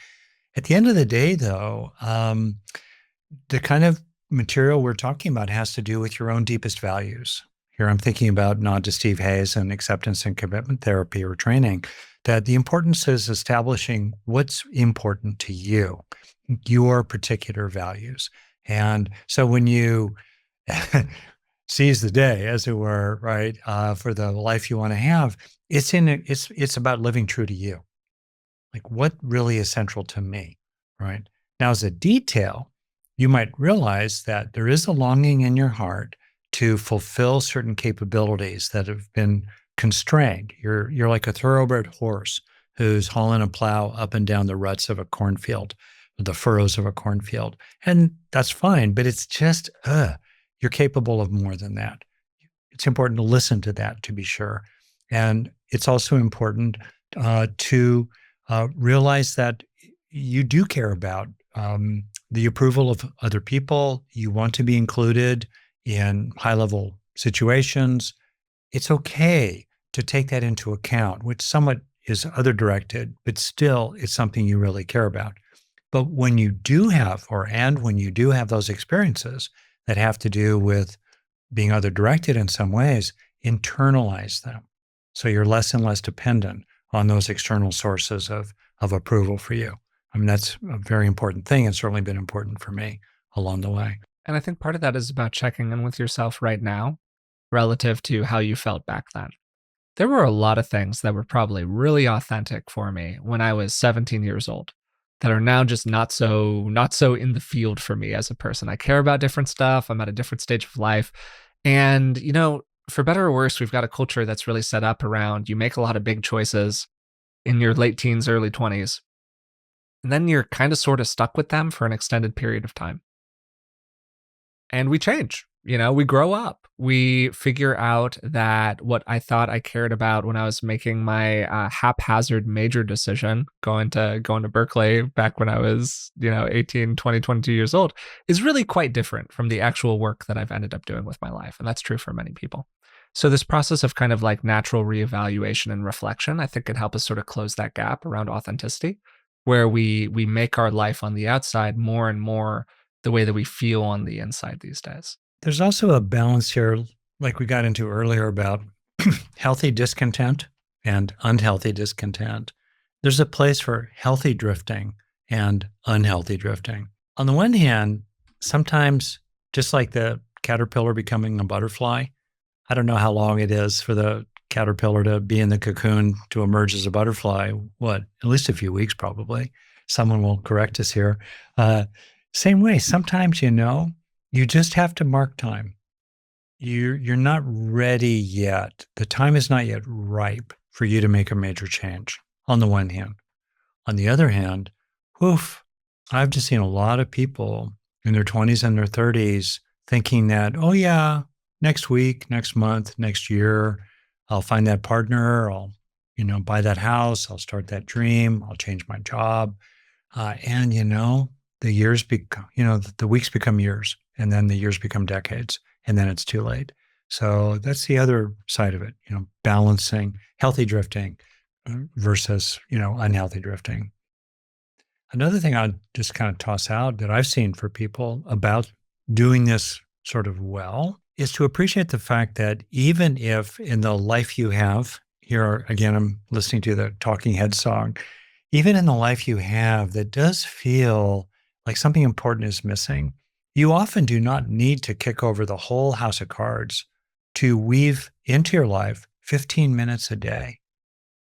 At the end of the day, though, the kind of material we're talking about has to do with your own deepest values. Here I'm thinking about nod to Steve Hayes and acceptance and commitment therapy or training, that the importance is establishing what's important to you, your particular values. And so when you seize the day, as it were, right, for the life you want to have, it's about living true to you. Like what really is central to me, right? Now, as a detail, you might realize that there is a longing in your heart to fulfill certain capabilities that have been constrained. You're like a thoroughbred horse who's hauling a plow up and down the ruts of a cornfield, the furrows of a cornfield. And that's fine, but it's just, you're capable of more than that. It's important to listen to that, to be sure. And it's also important to realize that you do care about the approval of other people. You want to be included in high-level situations. It's okay to take that into account, which somewhat is other-directed, but still it's something you really care about. But when you do have, when you do have those experiences that have to do with being other-directed in some ways, internalize them. So you're less and less dependent on those external sources of approval for you. I mean, that's a very important thing and certainly been important for me along the way. And I think part of that is about checking in with yourself right now relative to how you felt back then. There were a lot of things that were probably really authentic for me when I was 17 years old that are now just not so in the field for me as a person. I care about different stuff. I'm at a different stage of life. And, for better or worse, we've got a culture that's really set up around you make a lot of big choices in your late teens, early 20s, and then you're kind of sort of stuck with them for an extended period of time. And we change, we grow up. We figure out that what I thought I cared about when I was making my haphazard major decision, going to Berkeley back when I was, 18, 20, 22 years old, is really quite different from the actual work that I've ended up doing with my life. And that's true for many people. So this process of kind of like natural reevaluation and reflection, I think could help us sort of close that gap around authenticity, where we make our life on the outside more and more the way that we feel on the inside these days. There's also a balance here, like we got into earlier about healthy discontent and unhealthy discontent. There's a place for healthy drifting and unhealthy drifting. On the one hand, sometimes just like the caterpillar becoming a butterfly, I don't know how long it is for the caterpillar to be in the cocoon to emerge as a butterfly. At least a few weeks probably. Someone will correct us here. Same way, sometimes, you just have to mark time. You're not ready yet. The time is not yet ripe for you to make a major change, on the one hand. On the other hand, I've just seen a lot of people in their 20s and their 30s thinking that, oh yeah, next week, next month, next year, I'll find that partner, I'll, buy that house, I'll start that dream, I'll change my job. And the years become, the weeks become years, and then the years become decades, and then it's too late. So that's the other side of it, balancing, healthy drifting, versus, unhealthy drifting. Another thing I'd just kind of toss out that I've seen for people about doing this sort of well is to appreciate the fact that even if in the life you have, here again, I'm listening to the Talking Head song, even in the life you have that does feel like something important is missing, you often do not need to kick over the whole house of cards to weave into your life 15 minutes a day,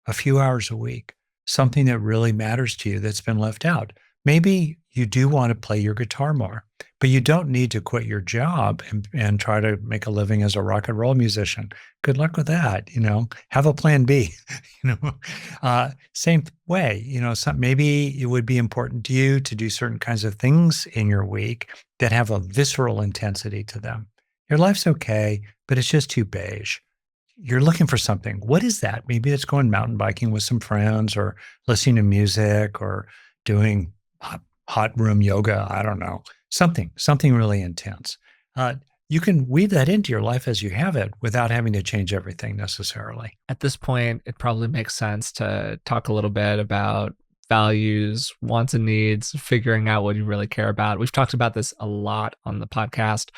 a few hours a week, something that really matters to you that's been left out. Maybe you do want to play your guitar more, but you don't need to quit your job and try to make a living as a rock and roll musician. Good luck with that. Have a plan B. Same way. Maybe it would be important to you to do certain kinds of things in your week that have a visceral intensity to them. Your life's okay, but it's just too beige. You're looking for something. What is that? Maybe it's going mountain biking with some friends or listening to music or doing hot room yoga. I don't know. Something really intense. You can weave that into your life as you have it without having to change everything necessarily. At this point, it probably makes sense to talk a little bit about values, wants and needs, figuring out what you really care about. We've talked about this a lot on the podcast.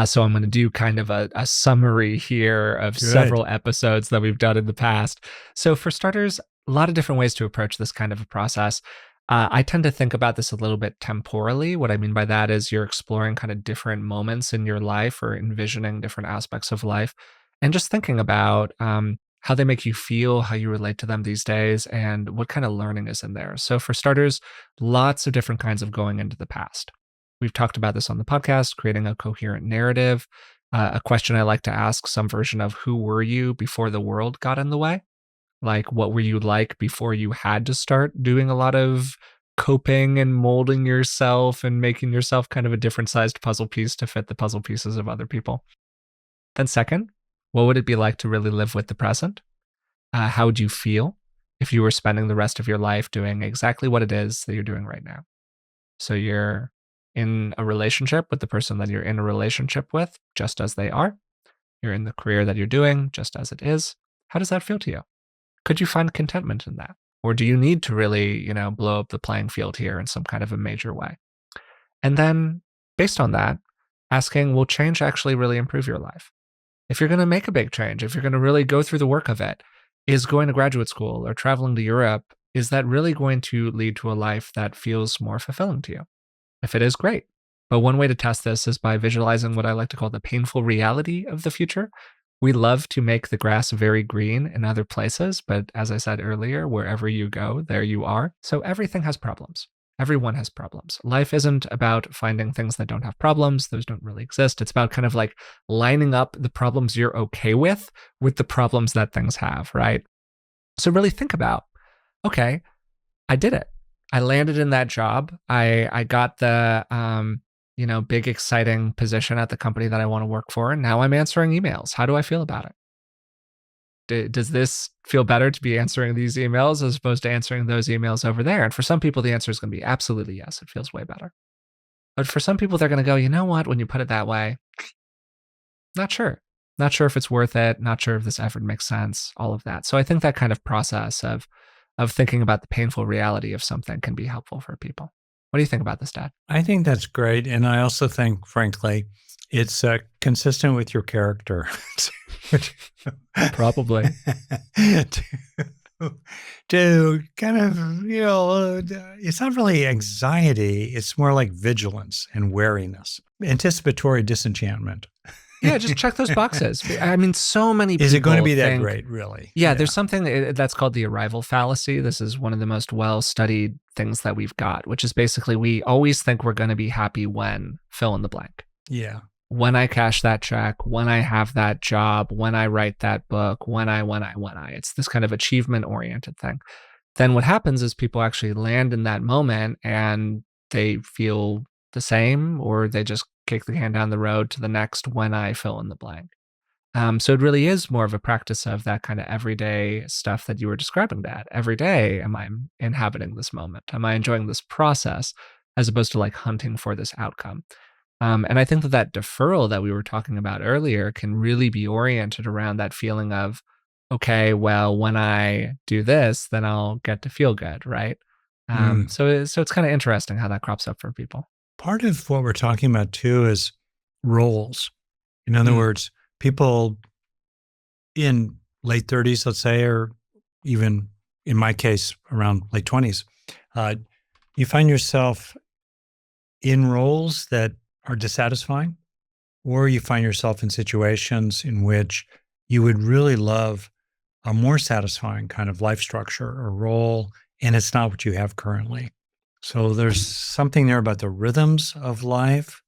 So I'm going to do kind of a summary here of several episodes that we've done in the past. So for starters, a lot of different ways to approach this kind of a process. I tend to think about this a little bit temporally. What I mean by that is you're exploring kind of different moments in your life or envisioning different aspects of life and just thinking about how they make you feel, how you relate to them these days, and what kind of learning is in there. So for starters, lots of different kinds of going into the past. We've talked about this on the podcast, creating a coherent narrative. A question I like to ask, some version of who were you before the world got in the way? Like, what were you like before you had to start doing a lot of coping and molding yourself and making yourself kind of a different sized puzzle piece to fit the puzzle pieces of other people? Then second, what would it be like to really live with the present? How would you feel if you were spending the rest of your life doing exactly what it is that you're doing right now? So you're in a relationship with the person that you're in a relationship with, just as they are. You're in the career that you're doing, just as it is. How does that feel to you? Could you find contentment in that? Or do you need to really, blow up the playing field here in some kind of a major way? And then based on that, asking, will change actually really improve your life? If you're going to make a big change, if you're going to really go through the work of it, is going to graduate school or traveling to Europe, is that really going to lead to a life that feels more fulfilling to you? If it is, great. But one way to test this is by visualizing what I like to call the painful reality of the future. We love to make the grass very green in other places, but as I said earlier, wherever you go, there you are. So everything has problems. Everyone has problems. Life isn't about finding things that don't have problems. Those don't really exist. It's about kind of like lining up the problems you're okay with the problems that things have, right? So really think about, okay, I did it. I landed in that job. I got the big exciting position at the company that I want to work for, and now I'm answering emails. How do I feel about it? Does this feel better to be answering these emails as opposed to answering those emails over there? And for some people, the answer is going to be absolutely yes. It feels way better. But for some people, they're going to go, you know what? When you put it that way, not sure. Not sure if it's worth it. Not sure if this effort makes sense. All of that. So I think that kind of process of thinking about the painful reality of something can be helpful for people. What do you think about this, Dad? I think that's great. And I also think, frankly, it's consistent with your character. Probably. to kind of, it's not really anxiety. It's more like vigilance and wariness, anticipatory disenchantment. Yeah, just check those boxes. I mean, so many people Is it going to be that think, great, really? Yeah, there's something that's called the arrival fallacy. This is one of the most well-studied things that we've got, which is basically we always think we're going to be happy when fill in the blank. Yeah. When I cash that check, when I have that job, when I write that book, when I. It's this kind of achievement-oriented thing. Then what happens is people actually land in that moment and they feel the same, or they just kick the can down the road to the next when I fill in the blank. So it really is more of a practice of that kind of everyday stuff that you were describing, Dad. Every day, am I inhabiting this moment? Am I enjoying this process as opposed to like hunting for this outcome? And I think that deferral that we were talking about earlier can really be oriented around that feeling of, okay, well, when I do this, then I'll get to feel good, right? Mm. So it's kind of interesting how that crops up for people. Part of what we're talking about too is roles. In other Mm, words, people in late 30s, let's say, or even in my case, around late 20s, uh, you find yourself in roles that are dissatisfying, or you find yourself in situations in which you would really love a more satisfying kind of life structure or role, and it's not what you have currently. So there's something there about the rhythms of life.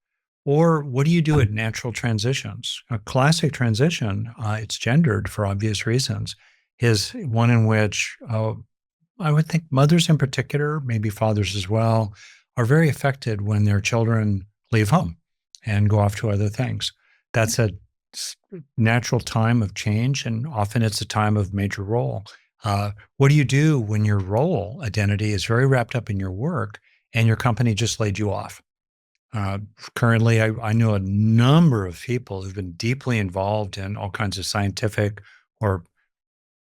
Or what do you do at natural transitions? A classic transition, it's gendered for obvious reasons, is one in which I would think mothers in particular, maybe fathers as well, are very affected when their children leave home and go off to other things. That's a natural time of change, and often it's a time of major role. What do you do when your role identity is very wrapped up in your work and your company just laid you off? Uh, Currently, I know a number of people who've been deeply involved in all kinds of scientific or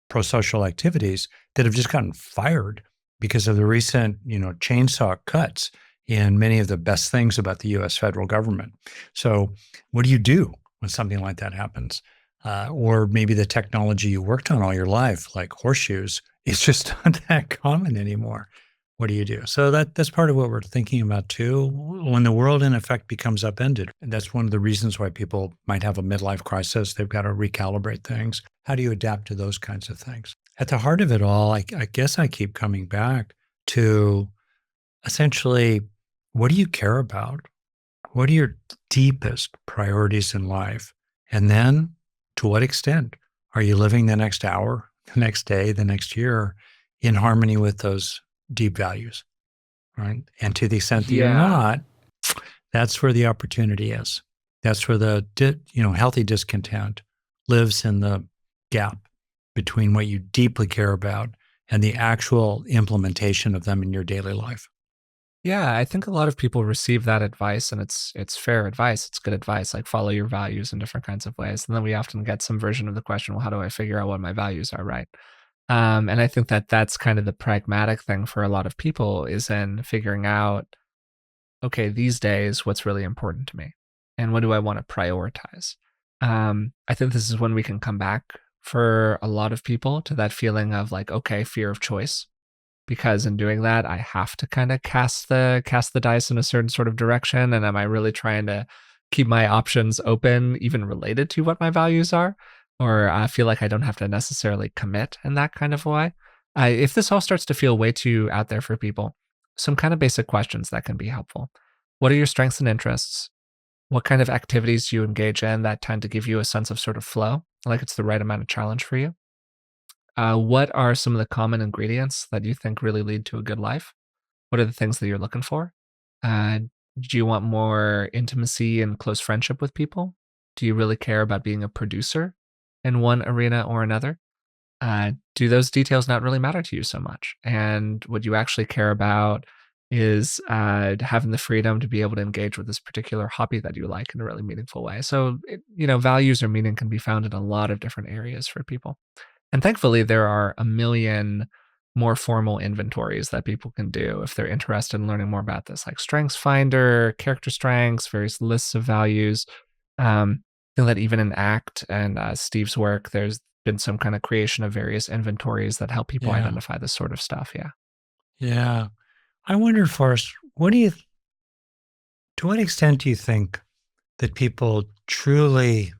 pro-social activities that have just gotten fired because of the recent, chainsaw cuts in many of the best things about the U.S. federal government. So, what do you do when something like that happens? Or maybe the technology you worked on all your life, like horseshoes, is just not that common anymore. What do you do? So that's part of what we're thinking about too. When the world in effect becomes upended, and that's one of the reasons why people might have a midlife crisis. They've got to recalibrate things. How do you adapt to those kinds of things? At the heart of it all, I guess I keep coming back to essentially, what do you care about? What are your deepest priorities in life? And then to what extent are you living the next hour, the next day, the next year in harmony with those deep values? Right. And to the extent that you're yeah. not, that's where the opportunity is. That's where the healthy discontent lives, in the gap between what you deeply care about and the actual implementation of them in your daily life. Yeah, I think a lot of people receive that advice and it's fair advice. It's good advice, like follow your values in different kinds of ways. And then we often get some version of the question, well, how do I figure out what my values are, right? And I think that that's kind of the pragmatic thing for a lot of people is in figuring out, okay, these days, what's really important to me? And what do I want to prioritize? I think this is when we can come back for a lot of people to that feeling of like, okay, fear of choice, because in doing that, I have to kind of cast the dice in a certain sort of direction. And am I really trying to keep my options open, even related to what my values are? Or I feel like I don't have to necessarily commit in that kind of way. If this all starts to feel way too out there for people, some kind of basic questions that can be helpful. What are your strengths and interests? What kind of activities do you engage in that tend to give you a sense of sort of flow, like it's the right amount of challenge for you? What are some of the common ingredients that you think really lead to a good life? What are the things that you're looking for? Uh, do you want more intimacy and close friendship with people? Do you really care about being a producer in one arena or another? Do those details not really matter to you so much? And what you actually care about is having the freedom to be able to engage with this particular hobby that you like in a really meaningful way. So, values or meaning can be found in a lot of different areas for people. And thankfully, there are a million more formal inventories that people can do if they're interested in learning more about this, like Strengths Finder, character strengths, various lists of values. I think that even in ACT and Steve's work, there's been some kind of creation of various inventories that help people Yeah. identify this sort of stuff. Yeah. Yeah. I wonder, Forrest, to what extent do you think that people truly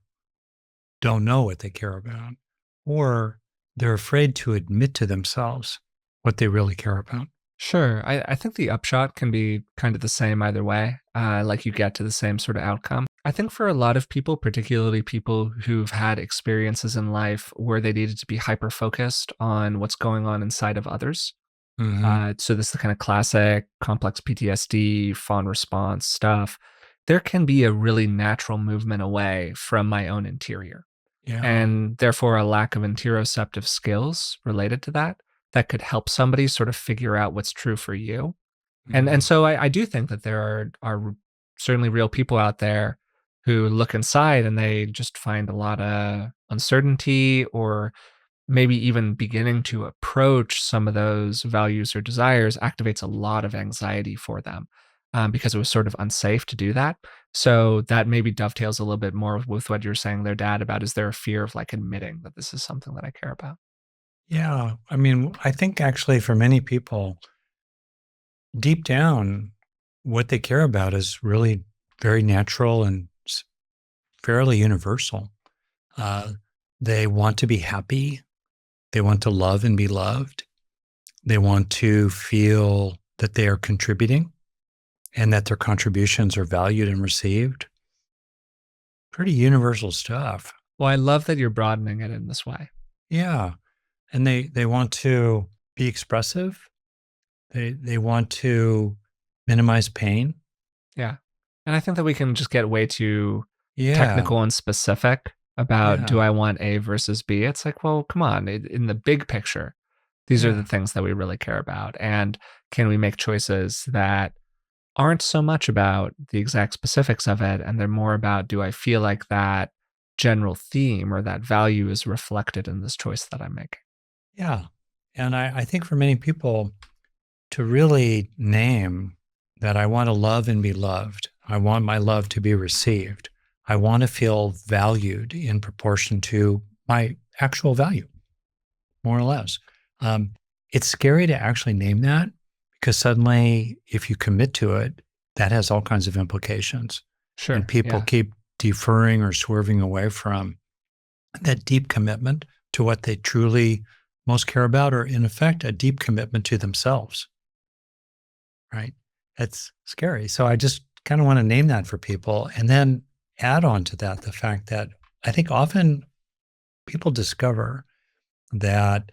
don't know what they care about, or they're afraid to admit to themselves what they really care about? Sure. I think the upshot can be kind of the same either way. Like you get to the same sort of outcome. I think for a lot of people, particularly people who've had experiences in life where they needed to be hyper focused on what's going on inside of others. Hmm. So this is the kind of classic complex PTSD, fawn response stuff. There can be a really natural movement away from my own interior, Yeah. and therefore a lack of interoceptive skills related to that that could help somebody sort of figure out what's true for you. And Hmm. so I do think that there are certainly real people out there who look inside and they just find a lot of uncertainty or maybe even beginning to approach some of those values or desires activates a lot of anxiety for them, because it was sort of unsafe to do that. So that maybe dovetails a little bit more with what you're saying there, Dad, about is there a fear of like admitting that this is something that I care about? Yeah. I mean, I think actually for many people, deep down, what they care about is really very natural and fairly universal. Uh, they want to be happy. They want to love and be loved. They want to feel that they are contributing and that their contributions are valued and received. Pretty universal stuff. Well, I love that you're broadening it in this way. Yeah. And they want to be expressive. They want to minimize pain. Yeah. And I think that we can just get way too Yeah. technical and specific about Yeah. do I want A versus B? It's like, well, come on. In the big picture, these are the Yeah. things that we really care about. And can we make choices that aren't so much about the exact specifics of it? And they're more about do I feel like that general theme or that value is reflected in this choice that I'm making? Yeah. And I think for many people to really name that I want to love and be loved, I want my love to be received, I want to feel valued in proportion to my actual value, more or less. Um, it's scary to actually name that because suddenly, if you commit to it, that has all kinds of implications. And Sure. people Yeah. keep deferring or swerving away from that deep commitment to what they truly most care about, or in effect, a deep commitment to themselves, right? That's scary. So I just kind of want to name that for people and then add on to that the fact that I think often people discover that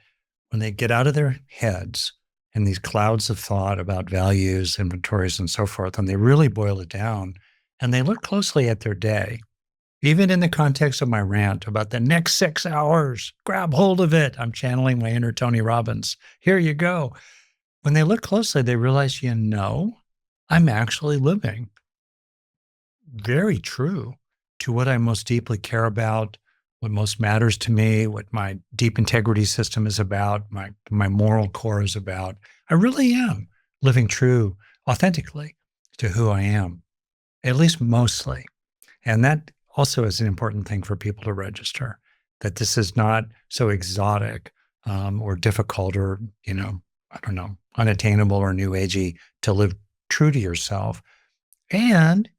when they get out of their heads and these clouds of thought about values, inventories, and so forth, and they really boil it down and they look closely at their day, even in the context of my rant about the next 6 hours, grab hold of it. I'm channeling my inner Tony Robbins. Here you go. When they look closely, they realize, I'm actually living very true to what I most deeply care about, what most matters to me, what my deep integrity system is about, my moral core is about. I really am living true, authentically to who I am, at least mostly. And that also is an important thing for people to register that this is not so exotic or difficult or, I don't know, unattainable or new agey to live true to yourself. And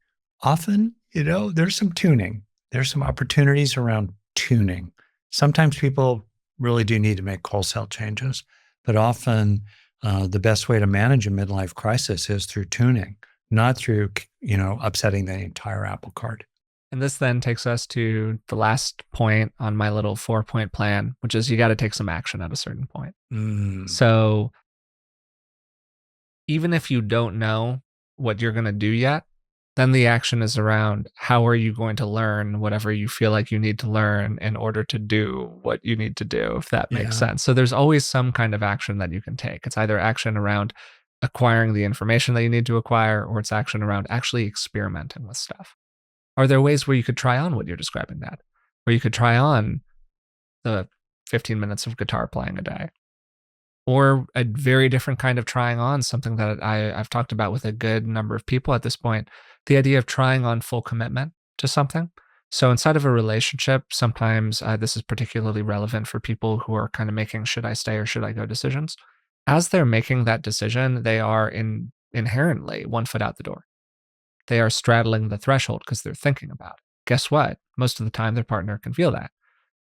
often, there's some tuning. There's some opportunities around tuning. Sometimes people really do need to make wholesale changes, but often the best way to manage a midlife crisis is through tuning, not through, upsetting the entire apple cart. And this then takes us to the last point on my little 4-point plan, which is you got to take some action at a certain point. Mm, So even if you don't know what you're going to do yet, then the action is around how are you going to learn whatever you feel like you need to learn in order to do what you need to do, if that makes yeah. sense. So there's always some kind of action that you can take. It's either action around acquiring the information that you need to acquire, or it's action around actually experimenting with stuff. Are there ways where you could try on what you're describing, that? Where you could try on the 15 minutes of guitar playing a day? Or a very different kind of trying on, something that I've talked about with a good number of people at this point, the idea of trying on full commitment to something. So inside of a relationship, sometimes this is particularly relevant for people who are kind of making should I stay or should I go decisions. As they're making that decision, they are inherently one foot out the door. They are straddling the threshold because they're thinking about it. Guess what? Most of the time, their partner can feel that.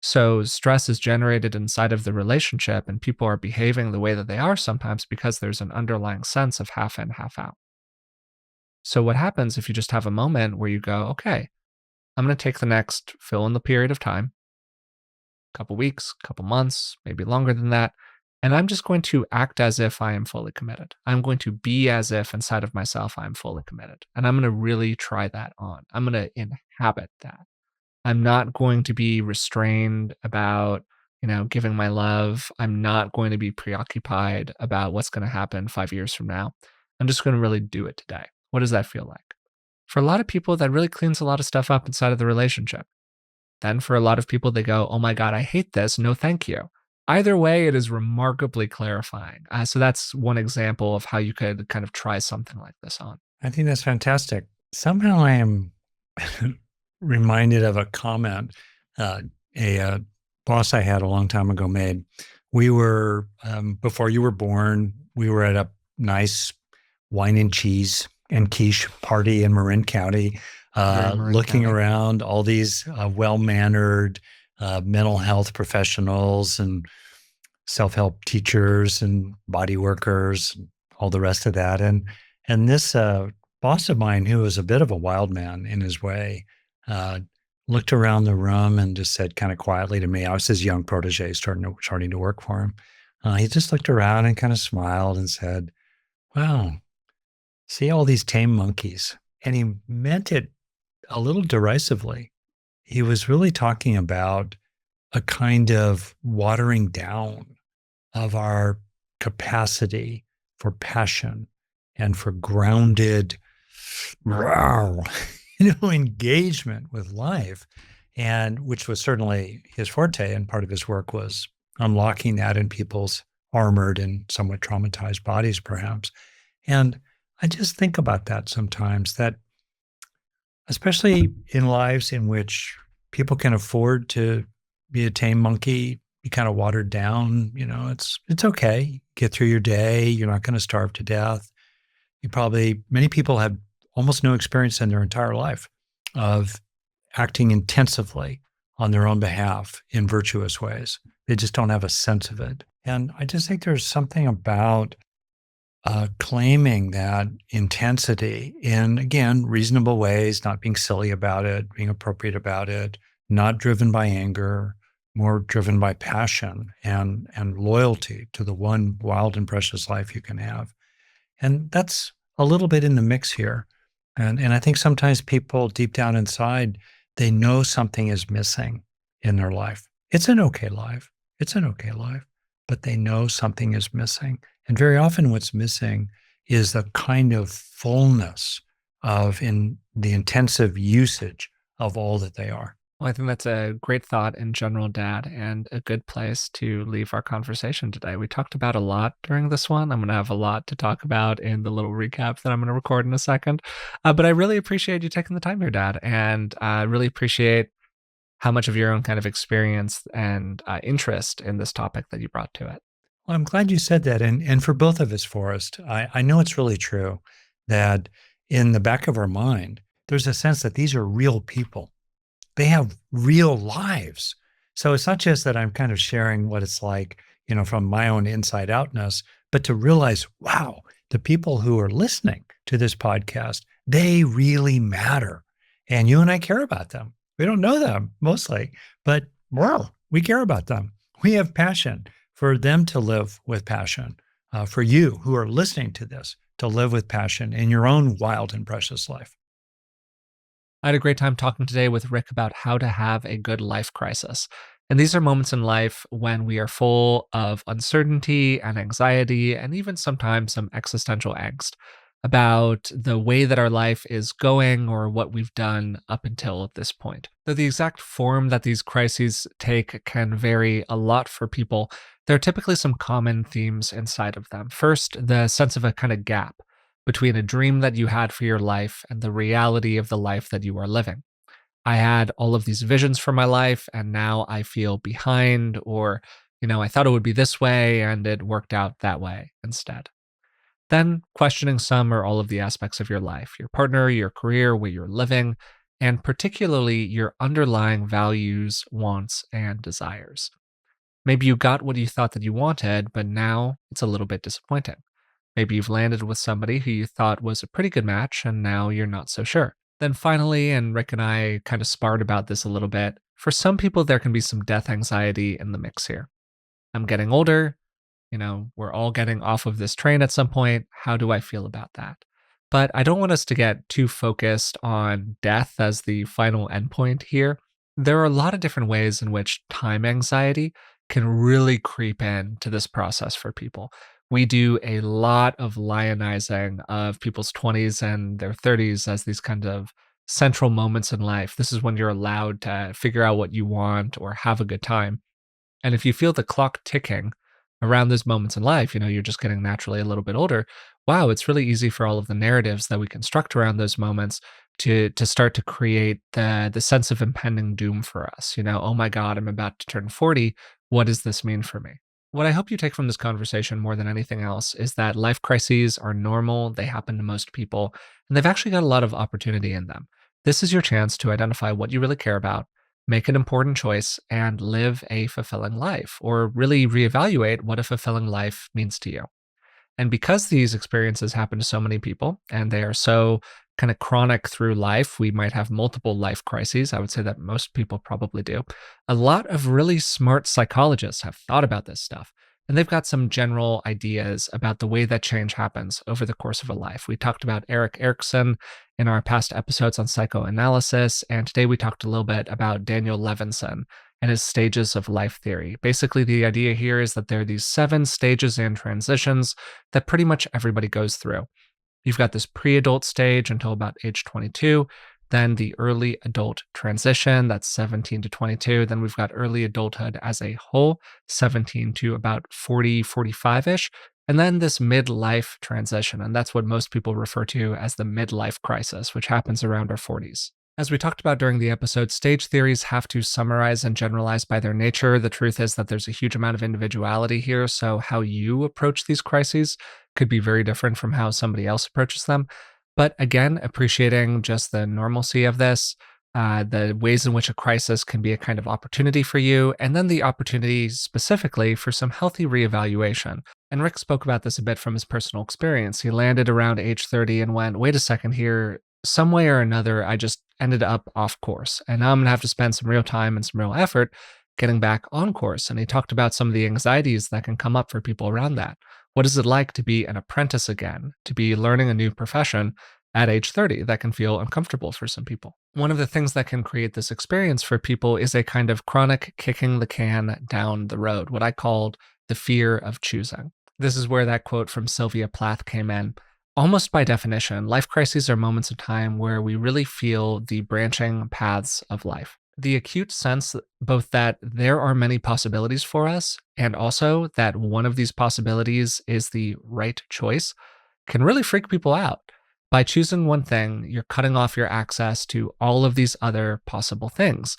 So stress is generated inside of the relationship, and people are behaving the way that they are sometimes because there's an underlying sense of half in, half out. So, what happens if you just have a moment where you go, okay, I'm going to take the next fill in the period of time, couple weeks, couple months, maybe longer than that. And I'm just going to act as if I am fully committed. I'm going to be as if inside of myself I'm fully committed. And I'm going to really try that on. I'm going to inhabit that. I'm not going to be restrained about, giving my love. I'm not going to be preoccupied about what's going to happen 5 years from now. I'm just going to really do it today. What does that feel like? For a lot of people, that really cleans a lot of stuff up inside of the relationship. Then for a lot of people, they go, oh my God, I hate this. No, thank you. Either way, it is remarkably clarifying. So that's one example of how you could kind of try something like this on. I think that's fantastic. Somehow I am reminded of a comment uh, a boss I had a long time ago made. We were, before you were born, we were at a nice wine and cheese and quiche party in Marin County, Very Marin looking County. around all these well mannered mental health professionals and self help teachers and body workers, and all the rest of that. And this boss of mine, who was a bit of a wild man in his way, uh, looked around the room and just said kind of quietly to me, I was his young protege starting to work for him. He just looked around and kind of smiled and said, wow, see all these tame monkeys. And he meant it a little derisively. He was really talking about a kind of watering down of our capacity for passion and for grounded, engagement with life, and which was certainly his forte. And part of his work was unlocking that in people's armored and somewhat traumatized bodies, perhaps. And I just think about that sometimes, that especially in lives in which people can afford to be a tame monkey, be kind of watered down, it's okay. Get through your day. You're not going to starve to death. Many people have almost no experience in their entire life of acting intensively on their own behalf in virtuous ways. They just don't have a sense of it. And I just think there's something about claiming that intensity in, again, reasonable ways, not being silly about it, being appropriate about it, not driven by anger, more driven by passion and loyalty to the one wild and precious life you can have. And that's a little bit in the mix here. And I think sometimes people deep down inside, they know something is missing in their life. It's an okay life. It's an okay life, but they know something is missing. And very often what's missing is the kind of fullness of in the intensive usage of all that they are. Well, I think that's a great thought in general, Dad, and a good place to leave our conversation today. We talked about a lot during this one. I'm going to have a lot to talk about in the little recap that I'm going to record in a second. But I really appreciate you taking the time here, Dad, and I really appreciate how much of your own kind of experience and interest in this topic that you brought to it. Well, I'm glad you said that. And for both of us, Forrest, I know it's really true that in the back of our mind, there's a sense that these are real people. They have real lives. So it's not just that I'm kind of sharing what it's like, from my own inside outness, but to realize, wow, the people who are listening to this podcast, they really matter. And you and I care about them. We don't know them mostly, but wow, we care about them. We have passion for them to live with passion, for you who are listening to this to live with passion in your own wild and precious life. I had a great time talking today with Rick about how to have a good life crisis. And these are moments in life when we are full of uncertainty and anxiety, and even sometimes some existential angst about the way that our life is going or what we've done up until this point. Though the exact form that these crises take can vary a lot for people, there are typically some common themes inside of them. First, the sense of a kind of gap between a dream that you had for your life and the reality of the life that you are living. I had all of these visions for my life, and now I feel behind, or, I thought it would be this way and it worked out that way instead. Then questioning some or all of the aspects of your life, your partner, your career, where you're living, and particularly your underlying values, wants, and desires. Maybe you got what you thought that you wanted, but now it's a little bit disappointing. Maybe you've landed with somebody who you thought was a pretty good match, and now you're not so sure. Then finally, and Rick and I kind of sparred about this a little bit, for some people, there can be some death anxiety in the mix here. I'm getting older. We're all getting off of this train at some point. How do I feel about that? But I don't want us to get too focused on death as the final endpoint here. There are a lot of different ways in which time anxiety can really creep into this process for people. We do a lot of lionizing of people's 20s and their 30s as these kind of central moments in life. This is when you're allowed to figure out what you want or have a good time. And if you feel the clock ticking around those moments in life, you're just getting naturally a little bit older. Wow, it's really easy for all of the narratives that we construct around those moments to start to create the sense of impending doom for us. Oh my God, I'm about to turn 40. What does this mean for me? What I hope you take from this conversation more than anything else is that life crises are normal, they happen to most people, and they've actually got a lot of opportunity in them. This is your chance to identify what you really care about, make an important choice, and live a fulfilling life, or really reevaluate what a fulfilling life means to you. And because these experiences happen to so many people and they are so kind of chronic through life, we might have multiple life crises. I would say that most people probably do. A lot of really smart psychologists have thought about this stuff. And they've got some general ideas about the way that change happens over the course of a life. We talked about Erickson in our past episodes on psychoanalysis. And today we talked a little bit about Daniel Levinson and his stages of life theory. Basically, the idea here is that there are these 7 stages and transitions that pretty much everybody goes through. You've got this pre-adult stage until about age 22, then the early adult transition, that's 17 to 22. Then we've got early adulthood as a whole, 17 to about 40, 45-ish. And then this midlife transition, and that's what most people refer to as the midlife crisis, which happens around our 40s. As we talked about during the episode, stage theories have to summarize and generalize by their nature. The truth is that there's a huge amount of individuality here, so how you approach these crises could be very different from how somebody else approaches them. But again, appreciating just the normalcy of this, the ways in which a crisis can be a kind of opportunity for you, and then the opportunity specifically for some healthy reevaluation. And Rick spoke about this a bit from his personal experience. He landed around age 30 and went, wait a second here, some way or another, I just ended up off course. And now I'm going to have to spend some real time and some real effort getting back on course. And he talked about some of the anxieties that can come up for people around that. What is it like to be an apprentice again, to be learning a new profession at age 30? That can feel uncomfortable for some people. One of the things that can create this experience for people is a kind of chronic kicking the can down the road, what I called the fear of choosing. This is where that quote from Sylvia Plath came in. Almost by definition, life crises are moments of time where we really feel the branching paths of life. The acute sense both that there are many possibilities for us and also that one of these possibilities is the right choice can really freak people out. By choosing one thing, you're cutting off your access to all of these other possible things.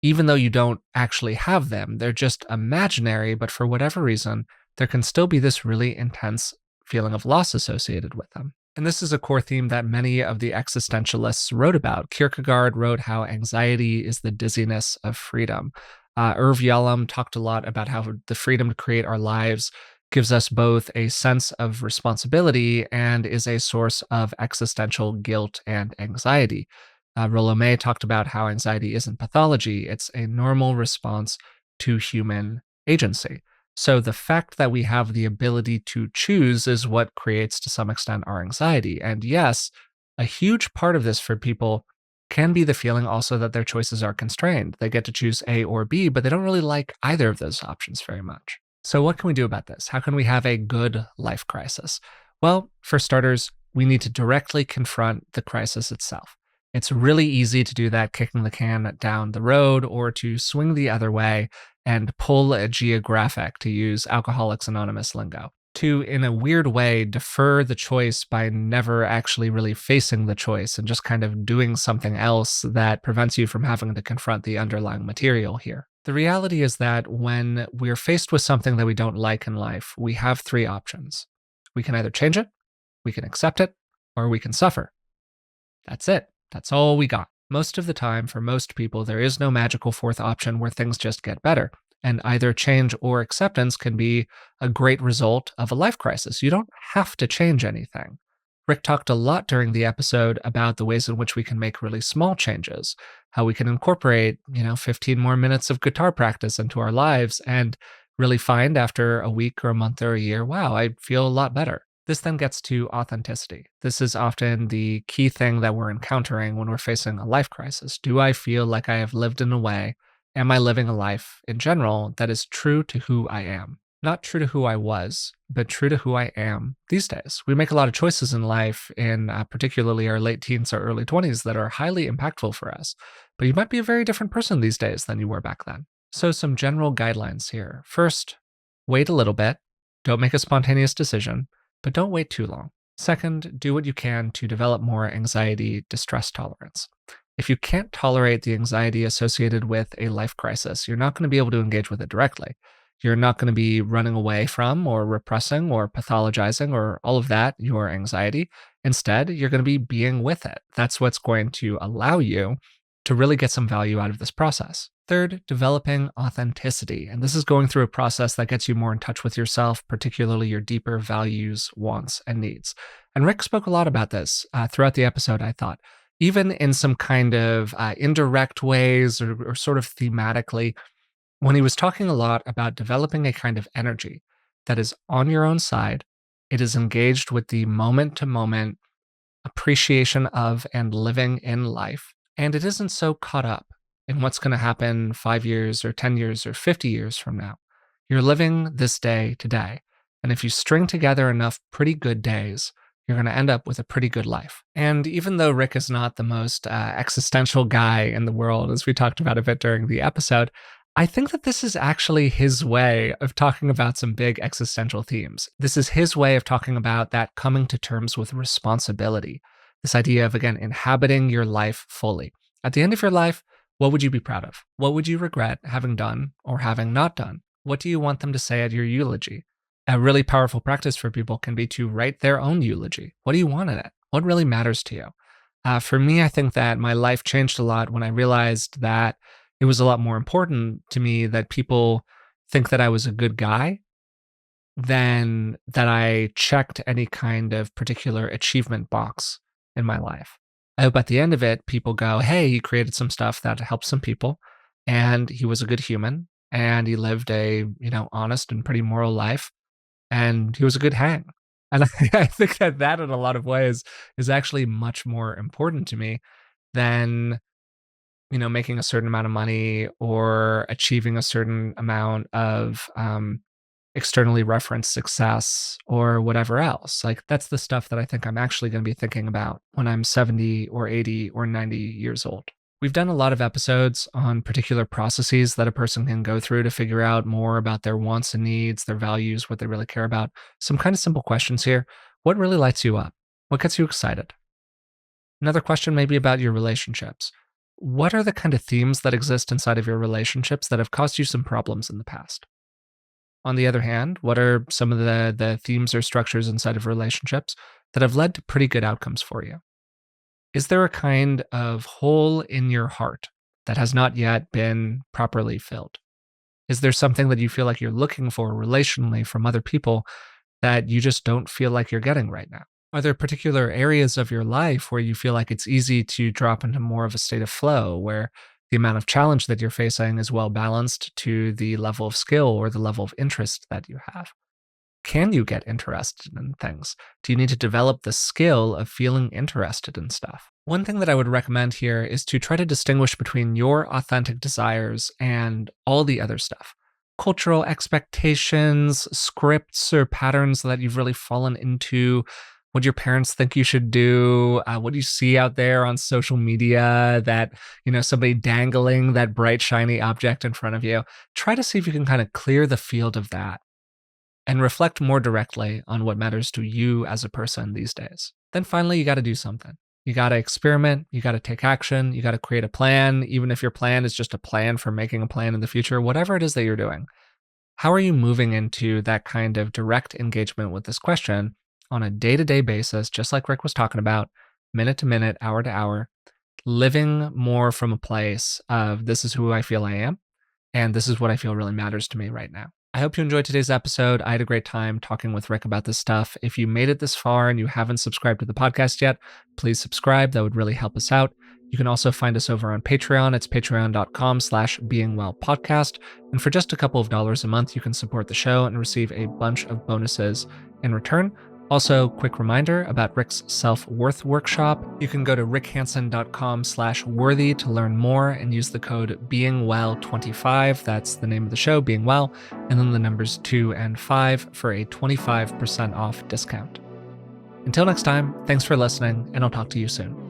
Even though you don't actually have them, they're just imaginary, but for whatever reason, there can still be this really intense feeling of loss associated with them. And this is a core theme that many of the existentialists wrote about. Kierkegaard wrote how anxiety is the dizziness of freedom. Irv Yalom talked a lot about how the freedom to create our lives gives us both a sense of responsibility and is a source of existential guilt and anxiety. Rollo May talked about how anxiety isn't pathology, it's a normal response to human agency. So the fact that we have the ability to choose is what creates, to some extent, our anxiety. And yes, a huge part of this for people can be the feeling also that their choices are constrained. They get to choose A or B, but they don't really like either of those options very much. So what can we do about this? How can we have a good life crisis? Well, for starters, we need to directly confront the crisis itself. It's really easy to do that kicking the can down the road or to swing the other way and pull a geographic, to use Alcoholics Anonymous lingo, to, in a weird way, defer the choice by never actually really facing the choice and just kind of doing something else that prevents you from having to confront the underlying material here. The reality is that when we're faced with something that we don't like in life, we have 3 options. We can either change it, we can accept it, or we can suffer. That's it. That's all we got. Most of the time, for most people, there is no magical 4th option where things just get better. And either change or acceptance can be a great result of a life crisis. You don't have to change anything. Rick talked a lot during the episode about the ways in which we can make really small changes, how we can incorporate, 15 more minutes of guitar practice into our lives and really find after a week or a month or a year, wow, I feel a lot better. This then gets to authenticity. This is often the key thing that we're encountering when we're facing a life crisis. Do I feel like I have lived in a way? Am I living a life in general that is true to who I am? Not true to who I was, but true to who I am these days. We make a lot of choices in life, in particularly our late teens or early 20s, that are highly impactful for us. But you might be a very different person these days than you were back then. So, some general guidelines here. First, wait a little bit. Don't make a spontaneous decision, but don't wait too long. Second, do what you can to develop more anxiety distress tolerance. If you can't tolerate the anxiety associated with a life crisis, you're not going to be able to engage with it directly. You're not going to be running away from or repressing or pathologizing or all of that, your anxiety. Instead, you're going to be being with it. That's what's going to allow you to really get some value out of this process. Third, developing authenticity. And this is going through a process that gets you more in touch with yourself, particularly your deeper values, wants, and needs. And Rick spoke a lot about this throughout the episode, I thought, even in some kind of indirect ways or sort of thematically, when he was talking a lot about developing a kind of energy that is on your own side. It is engaged with the moment to moment appreciation of and living in life. And it isn't so caught up in what's going to happen 5 years or 10 years or 50 years from now. You're living this day today. And if you string together enough pretty good days, you're going to end up with a pretty good life. And even though Rick is not the most existential guy in the world, as we talked about a bit during the episode, I think that this is actually his way of talking about some big existential themes. This is his way of talking about that coming to terms with responsibility. This idea of, again, inhabiting your life fully. At the end of your life, what would you be proud of? What would you regret having done or having not done? What do you want them to say at your eulogy? A really powerful practice for people can be to write their own eulogy. What do you want in it? What really matters to you? For me, I think that my life changed a lot when I realized that it was a lot more important to me that people think that I was a good guy than that I checked any kind of particular achievement box in my life. I hope at the end of it, people go, hey, he created some stuff that helped some people, and he was a good human, and he lived a, honest and pretty moral life, and he was a good hang. And I think that in a lot of ways is actually much more important to me than making a certain amount of money or achieving a certain amount of externally referenced success or whatever else. Like, that's the stuff that I think I'm actually going to be thinking about when I'm 70 or 80 or 90 years old. We've done a lot of episodes on particular processes that a person can go through to figure out more about their wants and needs, their values, what they really care about. Some kind of simple questions here. What really lights you up? What gets you excited? Another question maybe about your relationships. What are the kind of themes that exist inside of your relationships that have caused you some problems in the past? On the other hand, what are some of the themes or structures inside of relationships that have led to pretty good outcomes for you? Is there a kind of hole in your heart that has not yet been properly filled? Is there something that you feel like you're looking for relationally from other people that you just don't feel like you're getting right now? Are there particular areas of your life where you feel like it's easy to drop into more of a state of flow, where the amount of challenge that you're facing is well balanced to the level of skill or the level of interest that you have? Can you get interested in things? Do you need to develop the skill of feeling interested in stuff? One thing that I would recommend here is to try to distinguish between your authentic desires and all the other stuff. Cultural expectations, scripts, or patterns that you've really fallen into, what your parents think you should do, what you see out there on social media, that, somebody dangling that bright, shiny object in front of you. Try to see if you can kind of clear the field of that and reflect more directly on what matters to you as a person these days. Then finally, you got to do something. You got to experiment. You got to take action. You got to create a plan, even if your plan is just a plan for making a plan in the future, whatever it is that you're doing. How are you moving into that kind of direct engagement with this question on a day-to-day basis, just like Rick was talking about, minute to minute, hour to hour, living more from a place of this is who I feel I am, and this is what I feel really matters to me right now. I hope you enjoyed today's episode. I had a great time talking with Rick about this stuff. If you made it this far and you haven't subscribed to the podcast yet, please subscribe. That would really help us out. You can also find us over on Patreon. It's patreon.com/beingwellpodcast. And for just a couple of dollars a month, you can support the show and receive a bunch of bonuses in return. Also, quick reminder about Rick's self-worth workshop. You can go to rickhanson.com/worthy to learn more and use the code beingwell25. That's the name of the show, Being Well, and then the numbers 2 and 5 for a 25% off discount. Until next time, thanks for listening, and I'll talk to you soon.